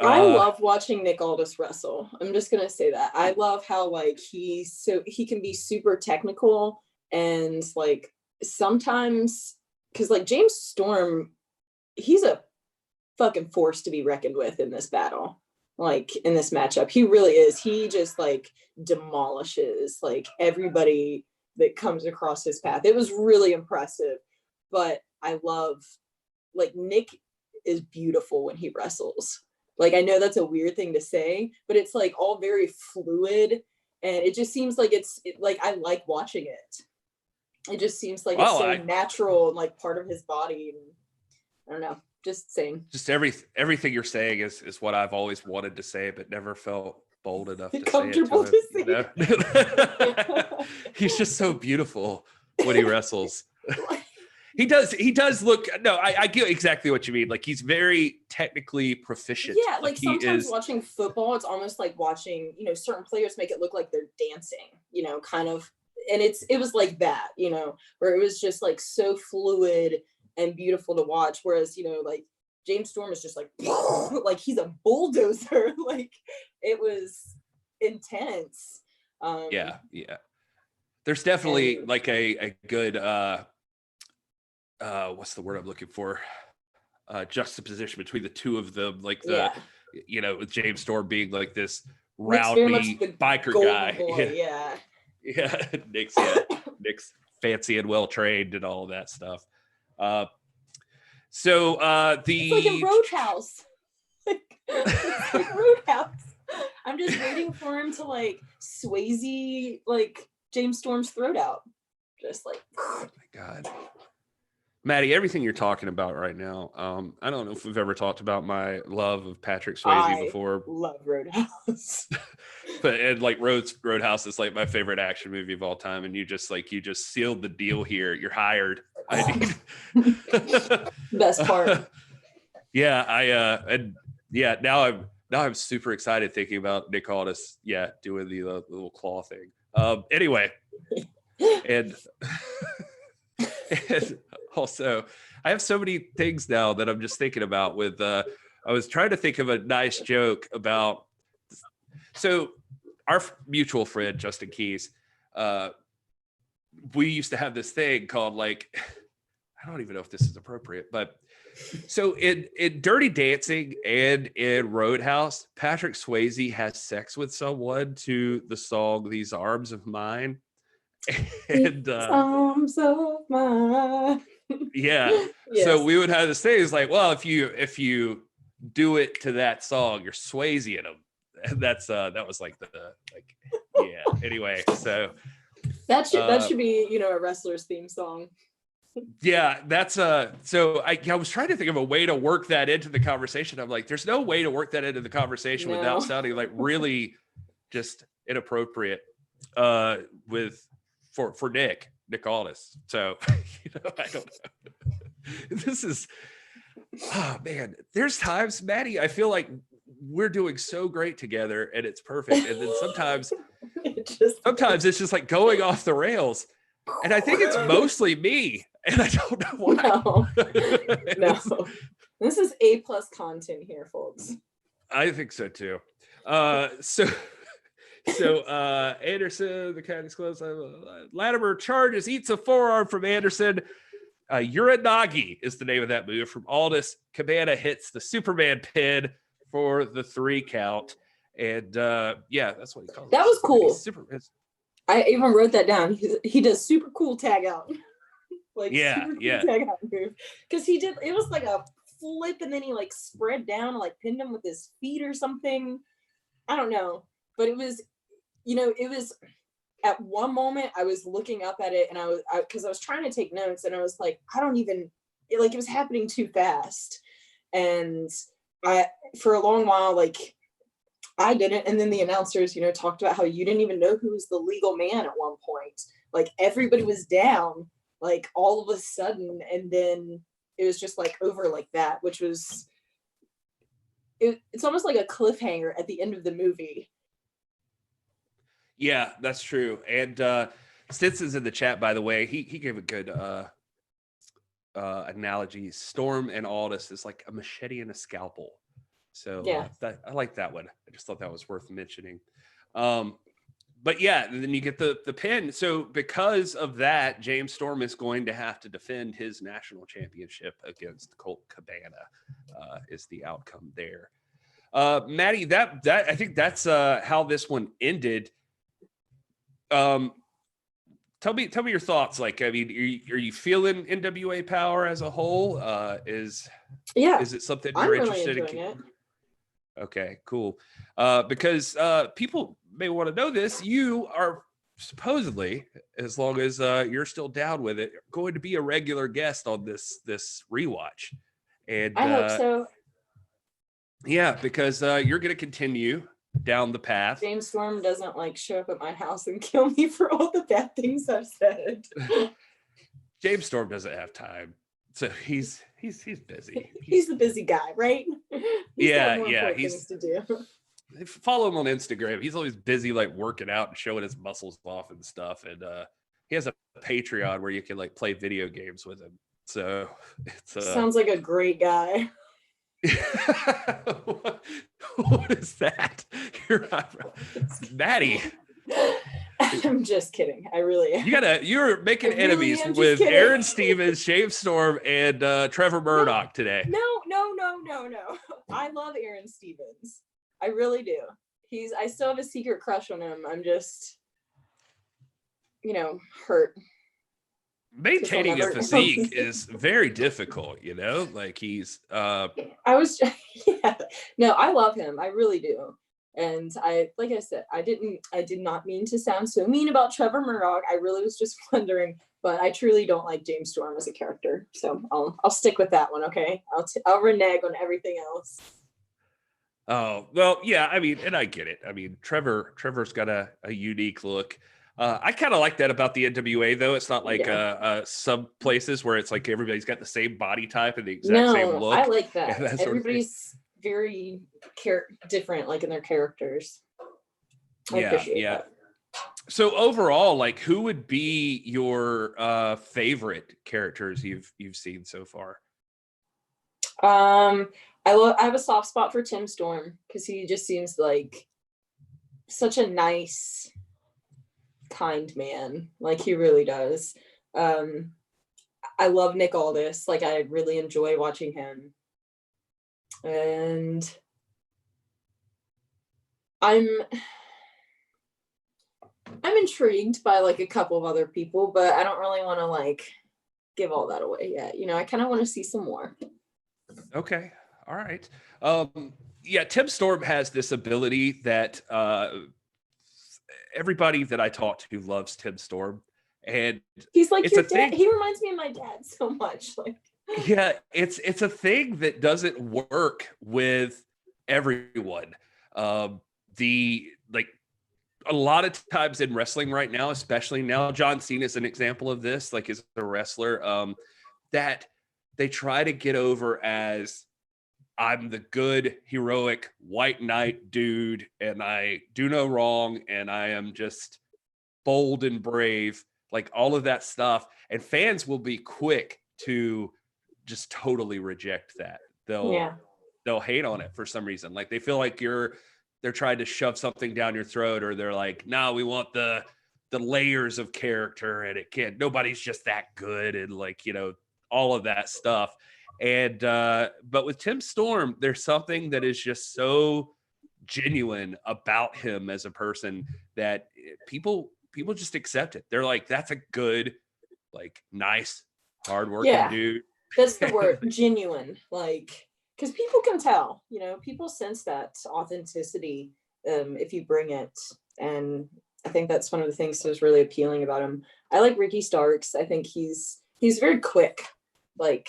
I love watching Nick Aldis wrestle. I'm just going to say that. I love how like he can be super technical, and like sometimes, because like James Storm, he's a fucking force to be reckoned with in this battle. Like in this matchup, he really is. He just like demolishes like everybody that comes across his path. It was really impressive. But I love, like, Nick is beautiful when he wrestles. Like, I know that's a weird thing to say, but it's like all very fluid, and it just seems like like I like watching it. It just seems like it's so natural and like part of his body. And I don't know, just saying. Just everything you're saying is what I've always wanted to say, but never felt bold enough to comfortable say it to him, you know? He's just so beautiful when he wrestles. He does look, no, I get exactly what you mean. Like, he's very technically proficient. Yeah, like sometimes watching football, it's almost like watching, you know, certain players make it look like they're dancing, you know, kind of. And it was like that, you know, where it was just like so fluid and beautiful to watch. Whereas, you know, like James Storm is just like, like he's a bulldozer. Like, it was intense. Yeah. There's definitely like a good, what's the word I'm looking for? Juxtaposition between the two of them, like you know, with James Storm being like this rowdy biker guy. Boy, yeah. Nick's fancy and well trained and all of that stuff. So it's like a Roadhouse. It's like Roadhouse. I'm just waiting for him to like Swayze like James Storm's throat out. Just like, oh my God. Maddie, everything you're talking about right now, I don't know if we've ever talked about my love of Patrick Swayze before. Love Roadhouse. But like Roadhouse is like my favorite action movie of all time, and you just sealed the deal here. You're hired. Best part. Now I'm super excited thinking about Nick Aldis, doing the little claw thing. Anyway, and also, I have so many things now that I'm just thinking about with, I was trying to think of a nice joke about, so our mutual friend, Justin Keys, we used to have this thing called like, I don't even know if this is appropriate, but so in Dirty Dancing and in Roadhouse, Patrick Swayze has sex with someone to the song These Arms of Mine. And arms of mine. Yes. So we would have this thing. It's like, well, if you do it to that song, you're Swayze-ing them. And that was like anyway, so that should be, you know, a wrestler's theme song. Yeah, that's so I was trying to think of a way to work that into the conversation. I'm like, there's no way to work that into the conversation without sounding like really just inappropriate for Nick Aldis. So, you know, I don't know. This is, oh man, there's times, Maddie, I feel like we're doing so great together and it's perfect. And then sometimes it's just like going off the rails. And I think it's mostly me. And I don't know why. No. This is A+ content here, folks. I think so too. So Anderson, the cat is close. Latimer charges, eats a forearm from Anderson. Uranagi is the name of that move from Aldis. Cabana hits the Superman pin for the 3 count. And that's what he calls it. That was cool. I even wrote that down. He does super cool tag out. Like super cool tag out move. Because it was like a flip and then he like spread down and like pinned him with his feet or something. I don't know, but it was, it was at one moment I was looking up at it and because I was trying to take notes and I was like, it was happening too fast. And for a long while, like I didn't. And then the announcers, talked about how you didn't even know who was the legal man at one point. Like everybody was down, like all of a sudden. And then it was just like over like that, which was, it's almost like a cliffhanger at the end of the movie. Yeah, that's true. And Stinson's in the chat, by the way. He gave a good analogy. Storm and Aldous is like a machete and a scalpel. So yeah, I like that one. I just thought that was worth mentioning. But yeah, then you get the pin. So because of that, James Storm is going to have to defend his national championship against Colt Cabana. Is the outcome there? Maddie, that I think that's how this one ended. Tell me your thoughts. Like, I mean, are you feeling NWA Powerrr as a whole? Is it something you're interested in? It. Okay, cool. Because people may want to know this. You are supposedly, as long as you're still down with it, going to be a regular guest on this rewatch. And I hope so. Yeah, because you're going to continue down the path. James Storm doesn't like show up at my house and kill me for all the bad things I've said. James Storm doesn't have time, so he's busy. He's the busy guy, right? He's things to do. Follow him on Instagram. He's always busy, like working out and showing his muscles off and stuff. And he has a Patreon where you can like play video games with him. So it's sounds like a great guy. What is that? Maddie. I'm just kidding. I really am. You're making enemies with Aaron Stevens, James Storm, and Trevor Murdoch today. No. I love Aaron Stevens. I really do. I still have a secret crush on him. I'm just, hurt. Maintaining a physique is very difficult, like he's no, I love him. I really do. And like I said, I did not mean to sound so mean about Trevor Murdoch. I really was just wondering, but I truly don't like James Storm as a character. So I'll stick with that one. Okay. I'll renege on everything else. Oh, well, yeah, I mean, and I get it. I mean, Trevor's got a unique look. I kind of like that about the NWA, though. It's not like some places where it's like everybody's got the same body type and the exact same look. I like that. Everybody's very different, like in their characters. I appreciate that. So overall, like, who would be your favorite characters you've seen so far? I have a soft spot for Tim Storm because he just seems like such a nice, kind man. Like he really does. I love Nick Aldis. Like I really enjoy watching him. And I'm intrigued by like a couple of other people, but I don't really want to like give all that away yet. I kind of want to see some more. Okay. All right. Yeah, Tim Storm has this ability that everybody that I talk to loves Tim Storm. And he's like your dad. He reminds me of my dad so much. Like yeah, it's a thing that doesn't work with everyone. A lot of times in wrestling right now, especially now, John Cena is an example of this, like as a wrestler, that they try to get over as I'm the good, heroic white knight dude, and I do no wrong, and I am just bold and brave, like all of that stuff. And fans will be quick to just totally reject that. They'll hate on it for some reason. Like they feel like they're trying to shove something down your throat, or they're like, no, we want the layers of character, and nobody's just that good, and like, all of that stuff. And but with Tim Storm, there's something that is just so genuine about him as a person that people just accept it. They're like, that's a good, like, nice, hardworking dude. That's the word, genuine. Like, because people can tell, people sense that authenticity if you bring it. And I think that's one of the things that was really appealing about him. I like Ricky Starks. I think he's very quick. Like,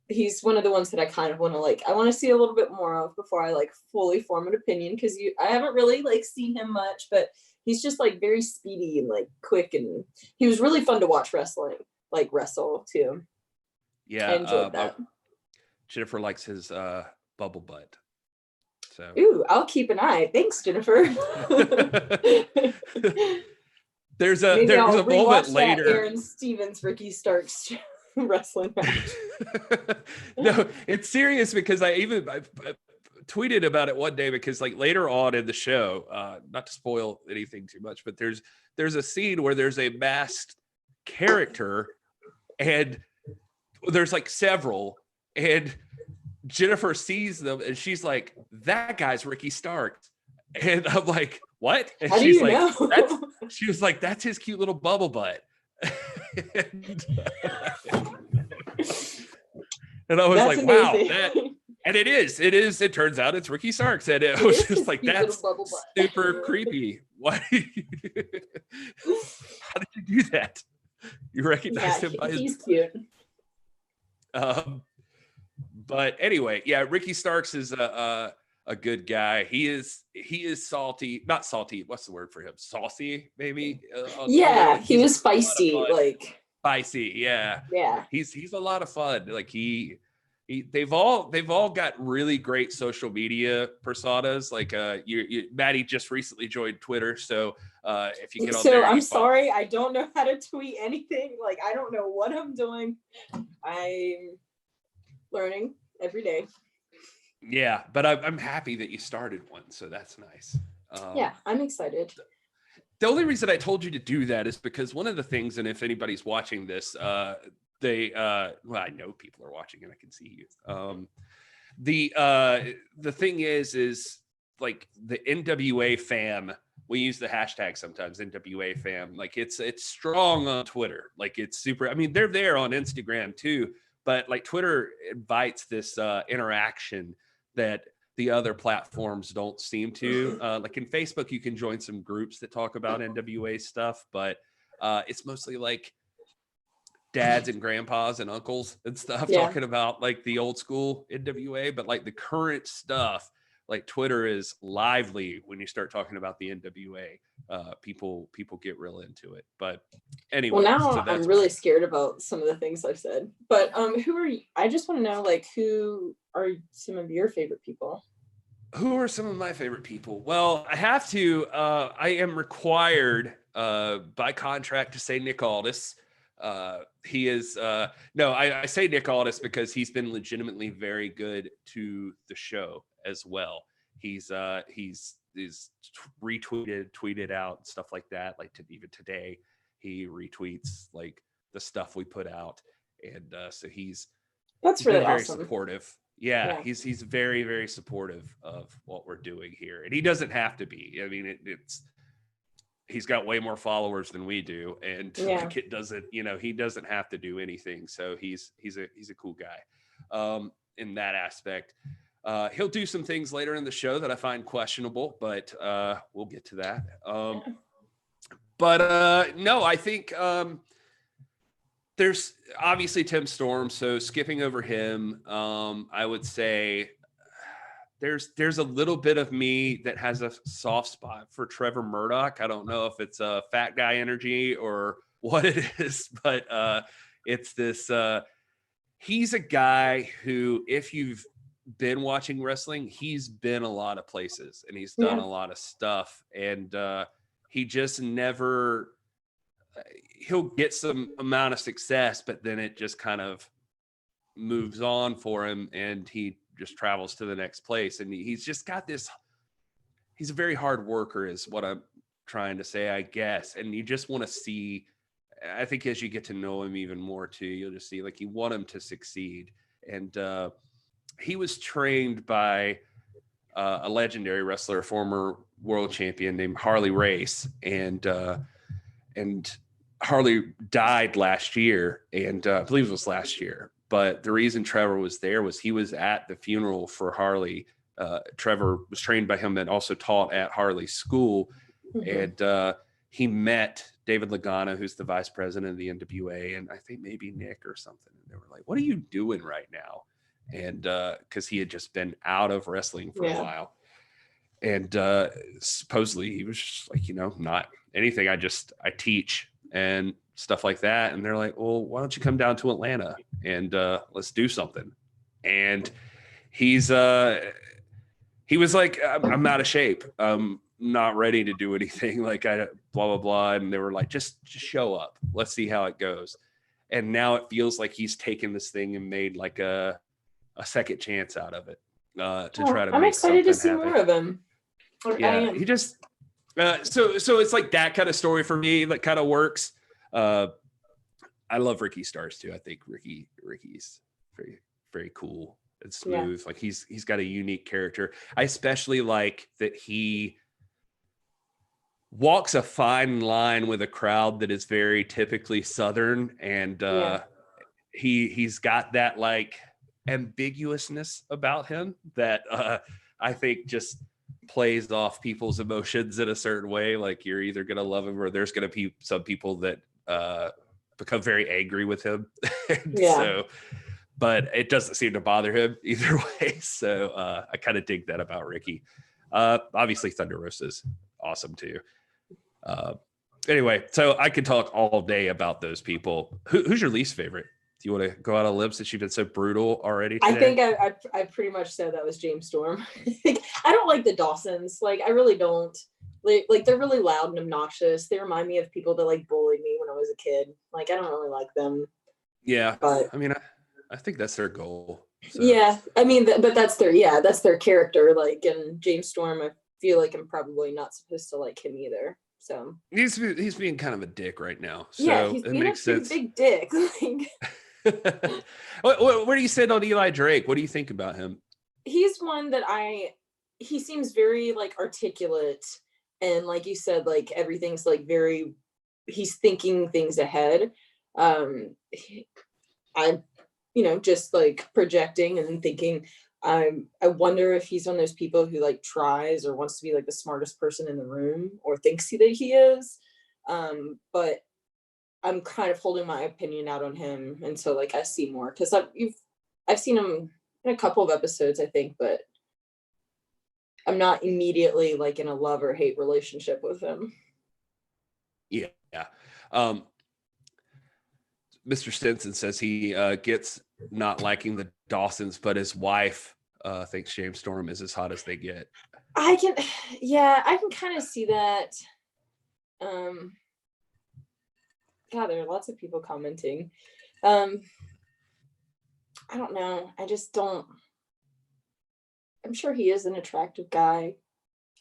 he's one of the ones that I kind of want to I want to see a little bit more of before I fully form an opinion, because I haven't really seen him much, but he's just very speedy and quick, and he was really fun to watch wrestling, wrestle too. Yeah, I enjoyed that. Jennifer likes his bubble butt. So ooh, I'll keep an eye. Thanks, Jennifer. there's a moment later. Aaron Stevens, Ricky Starks wrestling match. No, it's serious, because I tweeted about it one day, because later on in the show, not to spoil anything too much, but there's a scene where there's a masked character, and there's several, and Jennifer sees them and she's like, that guy's Ricky Starks. And I'm like, what? And how she's do you know? She was like, that's his cute little bubble butt. and I was that's like, amazing. wow. It turns out it's Ricky Starks. And it was just that's super creepy. Why? How did you do that? You recognized him by he's cute. But anyway, yeah, Ricky Starks is a good guy. He is salty, not salty. What's the word for him? Saucy, maybe. Yeah, he was feisty, spicy. Yeah, yeah. He's a lot of fun. They've all got really great social media personas. Maddie just recently joined Twitter, so if you get on there. So I'm sorry, I don't know how to tweet anything. I don't know what I'm doing. I'm learning every day. Yeah, but I'm happy that you started one, so that's nice. Yeah, I'm excited. The only reason I told you to do that is because one of the things, and if anybody's watching this, I know people are watching and I can see you. The thing is the NWA fam. We use the hashtag sometimes, NWA fam. It's strong on Twitter. It's super. I mean, they're there on Instagram too, but Twitter invites this interaction that the other platforms don't seem to. In Facebook, you can join some groups that talk about NWA stuff, but it's mostly dads and grandpas and uncles and stuff talking about the old school NWA, but the current stuff, Twitter is lively when you start talking about the NWA. People get real into it. But anyway, well, now I'm really scared about some of the things I've said. But who are you? I just want to know who are some of your favorite people? Who are some of my favorite people? Well, I have to. I am required by contract to say Nick Aldis. He is I say Nick Aldis because he's been legitimately very good to the show as well. He's retweeted, tweeted out stuff like that. Even today, he retweets the stuff we put out, and so that's really very awesome. Supportive. Yeah, he's very, very supportive of what we're doing here, and he doesn't have to be. I mean, he's got way more followers than we do, and it doesn't, he doesn't have to do anything. So he's a cool guy in that aspect. He'll do some things later in the show that I find questionable, but we'll get to that. But no, I think there's obviously Tim Storm. So skipping over him, I would say there's a little bit of me that has a soft spot for Trevor Murdoch. I don't know if it's a fat guy energy or what it is, but it's this. He's a guy who, if you've been watching wrestling, he's been a lot of places and he's done a lot of stuff, and he just never. He'll get some amount of success, but then it just kind of moves on for him, and he just travels to the next place. And he's just got this. He's a very hard worker, is what I'm trying to say, I guess. And you just want to see. I think as you get to know him even more too, you'll just see you want him to succeed. And he was trained by a legendary wrestler, a former world champion named Harley Race, and Harley died last year, and I believe it was last year. But the reason Trevor was there was he was at the funeral for Harley Trevor was trained by him and also taught at Harley's school. Mm-hmm. And he met David Lagana, who's the vice president of the NWA, and I think maybe Nick or something. And they were like, what are you doing right now? And because he had just been out of wrestling for a while. And supposedly he was just like, not anything. I teach and stuff like that. And they're like, well, why don't you come down to Atlanta and let's do something? And he was like, I'm out of shape. I'm not ready to do anything. Like I blah, blah, blah. And they were like, just show up. Let's see how it goes. And now it feels like he's taken this thing and made like a second chance out of it to try to. I'm excited to see happen. More of him. Yeah, he just so it's like that kind of story for me that kind of works. I love Ricky Starks too. I think Ricky's very, very cool and smooth. Like he's got a unique character. I especially like that he walks a fine line with a crowd that is very typically Southern, and he's got that like ambiguousness about him that I think just plays off people's emotions in a certain way. Like you're either going to love him or there's going to be some people that become very angry with him. So, but it doesn't seem to bother him either way. So I kind of dig that about Ricky. Obviously Thunder Rosa's awesome too. Anyway, so I could talk all day about those people. Who's your least favorite? Do you want to go out on limbs since you've been so brutal already today? I think I pretty much said that was James Storm. I don't like the Dawsons. Like, I really don't. Like they're really loud and obnoxious. They remind me of people that like bullied me when I was a kid. Like, I don't really like them. Yeah. But I mean, I think that's their goal. So. Yeah. I mean, but that's their character. Like, and James Storm, I feel like I'm probably not supposed to like him either. So he's being kind of a dick right now. So yeah, he's it makes sense. Big dick. Like, where do you stand on Eli Drake? What do you think about him? He's one that he seems very like articulate, and like you said, like everything's like very, he's thinking things ahead. I just like projecting and thinking, I wonder if he's one of those people who like tries or wants to be like the smartest person in the room or thinks that he is. But I'm kind of holding my opinion out on him until like I see more, because I've seen him in a couple of episodes, I think, but I'm not immediately like in a love or hate relationship with him. Yeah. Mr. Stevenson says he gets not liking the Dawsons, but his wife thinks James Storm is as hot as they get. I can kind of see that. God, there are lots of people commenting. I don't know. I just don't. I'm sure he is an attractive guy.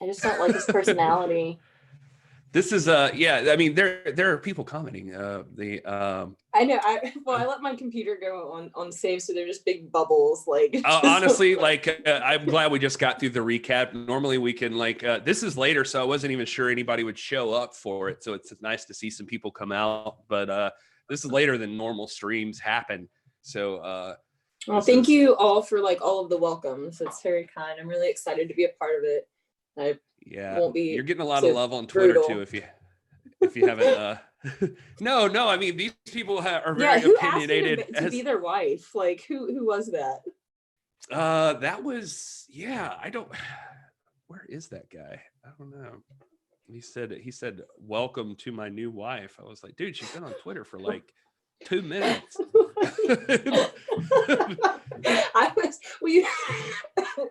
I just don't like his personality. This is I mean, there are people commenting. I know. I let my computer go on save, so they're just big bubbles. Like honestly, like I'm glad we just got through the recap. Normally we can this is later, so I wasn't even sure anybody would show up for it. So it's nice to see some people come out. But this is later than normal streams happen. So well, thank you all for like all of the welcomes. It's very kind. I'm really excited to be a part of it. You're getting a lot of love on Twitter brutal. too. If you haven't no, I mean, these people are very opinionated. Who asked me to be their wife? Like who was that? That was where is that guy? I don't know. He said welcome to my new wife. I was like, dude, she's been on Twitter for like 2 minutes.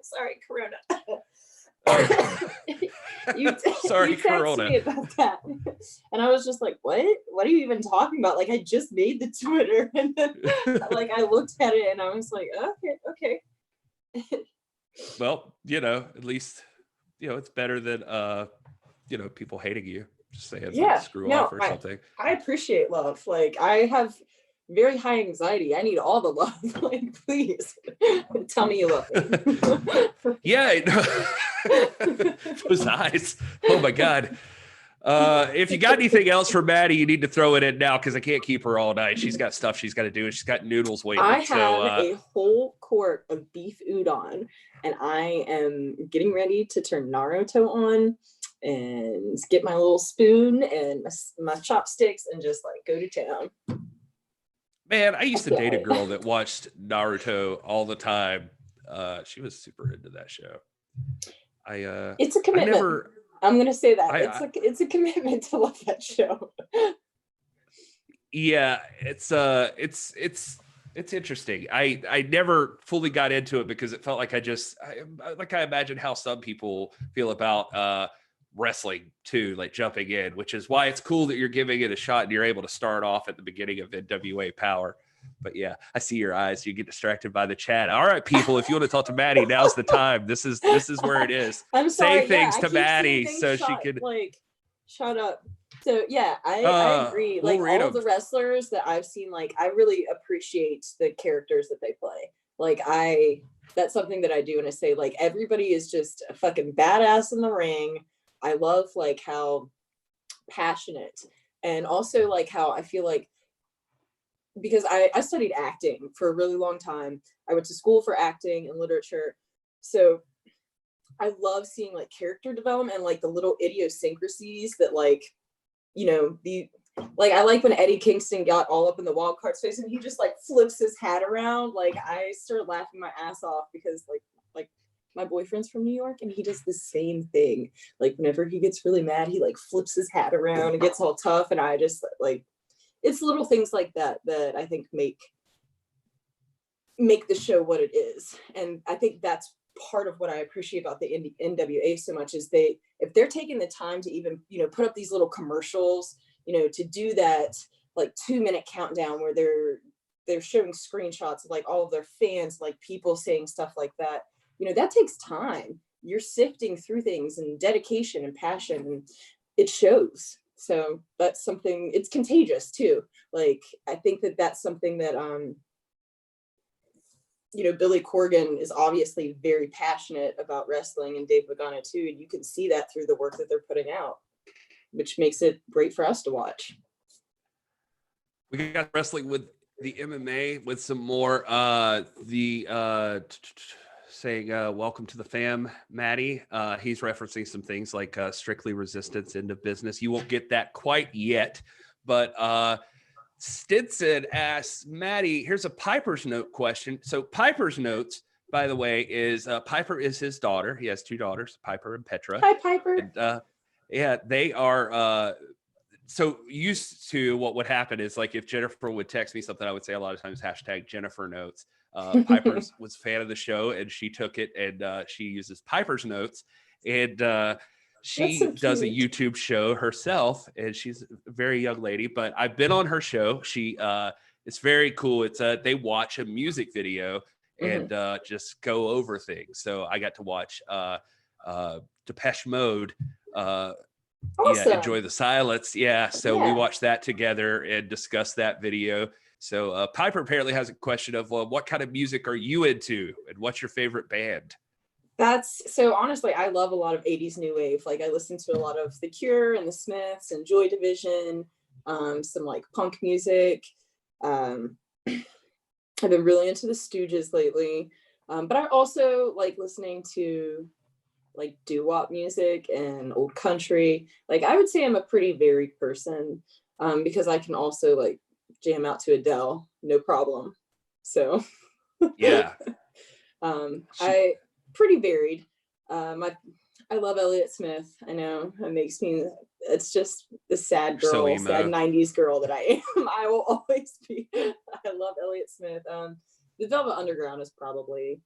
Sorry, Corona. Sorry, you Corona. me about that, and I was just like, "What? What are you even talking about?" Like, I just made the Twitter, and then like I looked at it, and I was like, "Okay." Well, at least it's better than people hating you, just saying screw off or something. I appreciate love. Like, I have very high anxiety. I need all the love. Like, please tell me you love me. Yeah. Those eyes. Oh my God. If you got anything else for Maddie, you need to throw it in now because I can't keep her all night. She's got stuff she's got to do, and she's got noodles waiting. I have a whole quart of beef udon, and I am getting ready to turn Naruto on and get my little spoon and my chopsticks and just like go to town. Man, I used to date a girl that watched Naruto all the time. She was super into that show. It's a commitment. I'm gonna say that it's a commitment to love that show. Yeah, it's interesting. I never fully got into it because it felt like I imagine how some people feel about wrestling too, like jumping in, which is why it's cool that you're giving it a shot and you're able to start off at the beginning of NWA Powerrr. But yeah, I see your eyes. You get distracted by the chat. All right, people, if you want to talk to Maddie, now's the time. This is where it is. I'm sorry. Say things to Maddie so she could like shut up. So yeah, I agree. Like all of the wrestlers that I've seen, like I really appreciate the characters that they play. Like that's something that I do, and I say like everybody is just a fucking badass in the ring. I love like how passionate, and also like how I feel like, because I studied acting for a really long time. I went to school for acting and literature. So I love seeing like character development and like the little idiosyncrasies that like, you know, I like when Eddie Kingston got all up in the wild card space and he just like flips his hat around. Like I started laughing my ass off because like my boyfriend's from New York and he does the same thing. Like whenever he gets really mad, he like flips his hat around and gets all tough. And I just like, it's little things like that I think make the show what it is. And I think that's part of what I appreciate about the NWA so much is if they're taking the time to even, you know, put up these little commercials, you know, to do that like 2-minute countdown where they're showing screenshots of like all of their fans, like people saying stuff like that, you know, that takes time. You're sifting through things and dedication and passion, and it shows. So that's something, it's contagious too. Like, I think that's something that, you know, Billy Corgan is obviously very passionate about wrestling, and Dave Lagana too. And you can see that through the work that they're putting out, which makes it great for us to watch. We got wrestling with the MMA with some more, saying welcome to the fam, Maddie. He's referencing some things like Strictly Resistance, End of Business. You won't get that quite yet, but Stevenson asks Maddie, here's a Piper's Note question. So Piper's Notes, by the way, is Piper is his daughter. He has 2 daughters, Piper and Petra. Hi, Piper. And, yeah, they are so used to what would happen is like if Jennifer would text me something, I would say a lot of times hashtag Jennifer Notes. Piper's was a fan of the show and she took it and she uses Piper's Notes, and she does a YouTube show herself, and she's a very young lady, but I've been on her show. She it's very cool. It's they watch a music video and just go over things. So I got to watch Depeche Mode, awesome. Yeah, Enjoy the Silence. Yeah, so we watched that together and discussed that video. So Piper apparently has a question of, well, what kind of music are you into, and what's your favorite band? So honestly, I love a lot of 80s new wave. Like I listen to a lot of The Cure and the Smiths and Joy Division, some like punk music. I've been really into the Stooges lately, but I also like listening to like doo-wop music and old country. Like I would say I'm a pretty varied person, because I can also like jam out to Adele, no problem. So yeah, I pretty varied. I love Elliott Smith. I know it makes me, it's just the sad girl, sad 90s girl that I am. I will always be. I love Elliott Smith. The Velvet Underground is probably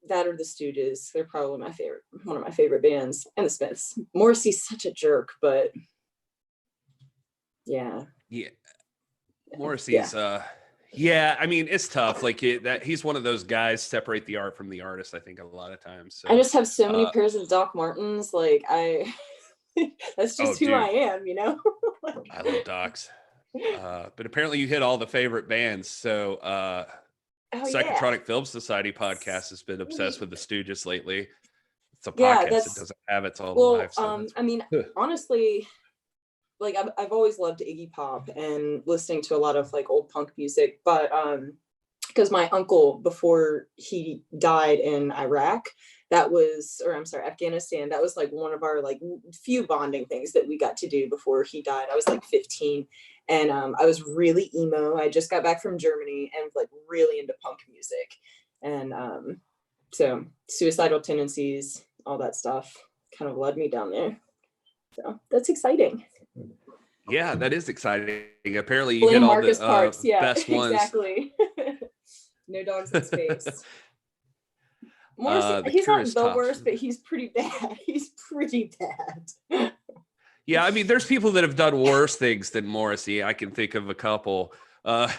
that, or the Stooges. They're probably one of my favorite bands, and the Smiths. Morrissey's such a jerk, but yeah. Morrissey's yeah, I mean, it's tough. Like that he's one of those guys, separate the art from the artist, I think, a lot of times. So, I just have so many pairs of Doc Martens. Like that's just who I am, you know. I love Docs. But apparently you hit all the favorite bands. So Psychotronic Film Society podcast has been obsessed with the Stooges lately. It's a Yeah, podcast. It doesn't have its own well, life. So I mean, honestly, like I've always loved Iggy Pop and listening to a lot of like old punk music, but because my uncle, before he died in Iraq, Afghanistan, that was like one of our like few bonding things that we got to do before he died. I was like 15, and I was really emo. I just got back from Germany and like really into punk music, and so suicidal tendencies, all that stuff kind of led me down there. So that's exciting. yeah, that is exciting. Apparently you Blame hit all Marcus the Parks. Yeah, best ones. exactly. No dogs in space. Morrissey, The he's Cure not is the tough. worst, but he's pretty bad. He's pretty bad. Yeah, I mean, there's people that have done worse things than Morrissey. I can think of a couple. But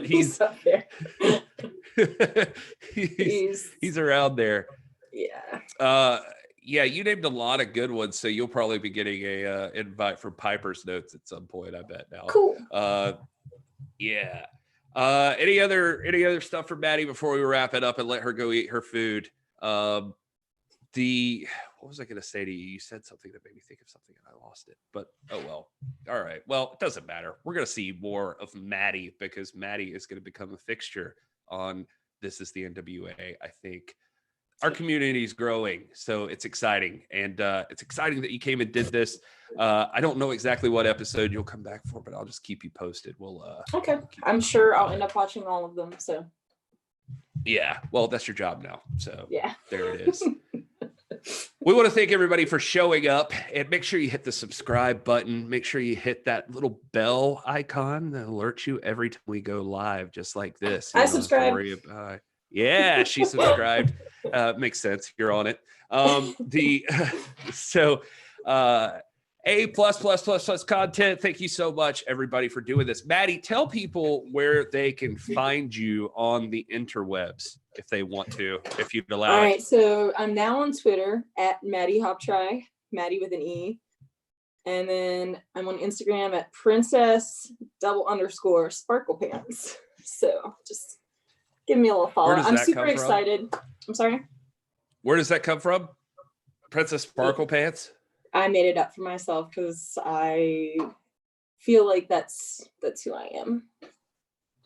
he's up there. he's around there. Yeah. Yeah, you named a lot of good ones, so you'll probably be getting a invite from Piper's Notes at some point, I bet now. Cool. Yeah. Any other stuff for Maddie before we wrap it up and let her go eat her food? What was I going to say to you? You said something that made me think of something and I lost it, but oh well. All right. Well, it doesn't matter. We're going to see more of Maddie because Maddie is going to become a fixture on This Is the NWA. I think our community is growing, so it's exciting. And it's exciting that you came and did this. I don't know exactly what episode you'll come back for, but I'll just keep you posted. Okay. I'm sure I'll end up watching all of them. So yeah, well, that's your job now. So yeah, there it is. We want to thank everybody for showing up, and make sure you hit the subscribe button. Make sure you hit that little bell icon that alerts you every time we go live, just like this. I subscribe. Yeah, she subscribed. Makes sense. You're on it. A++++ content. Thank you so much, everybody, for doing this. Maddie, tell people where they can find you on the interwebs if they want to, if you'd allow it. All right, so I'm now on Twitter at Maddy Hoptry, Maddie with an E. And then I'm on Instagram at princess_sparklepants. So just give me a little follow. I'm super excited. I'm sorry? Where does that come from? Princess Sparkle Pants? I made it up for myself because I feel like that's who I am.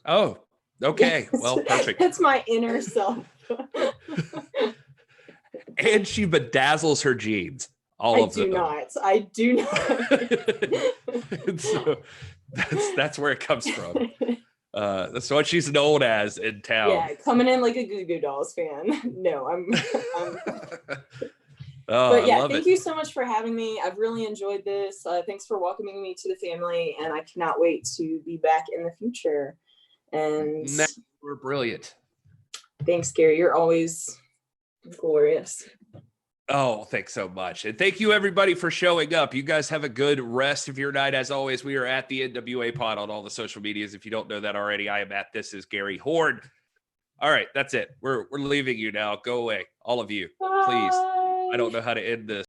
Oh, okay. Yes. Well, perfect. That's my inner self. And she bedazzles her jeans. I do not. So that's where it comes from. That's what she's known as in town. Yeah, coming in like a Goo Goo Dolls fan. No, I'm but yeah, thank you so much for having me. I've really enjoyed this. Thanks for welcoming me to the family, and I cannot wait to be back in the future. And we're brilliant. Thanks, Gary. You're always glorious. Oh, thanks so much. And thank you, everybody, for showing up. You guys have a good rest of your night. As always, we are at the NWA Pod on all the social medias. If you don't know that already, I am at This Is Gary Horn. All right, that's it. We're leaving you now. Go away, all of you, please. I don't know how to end this.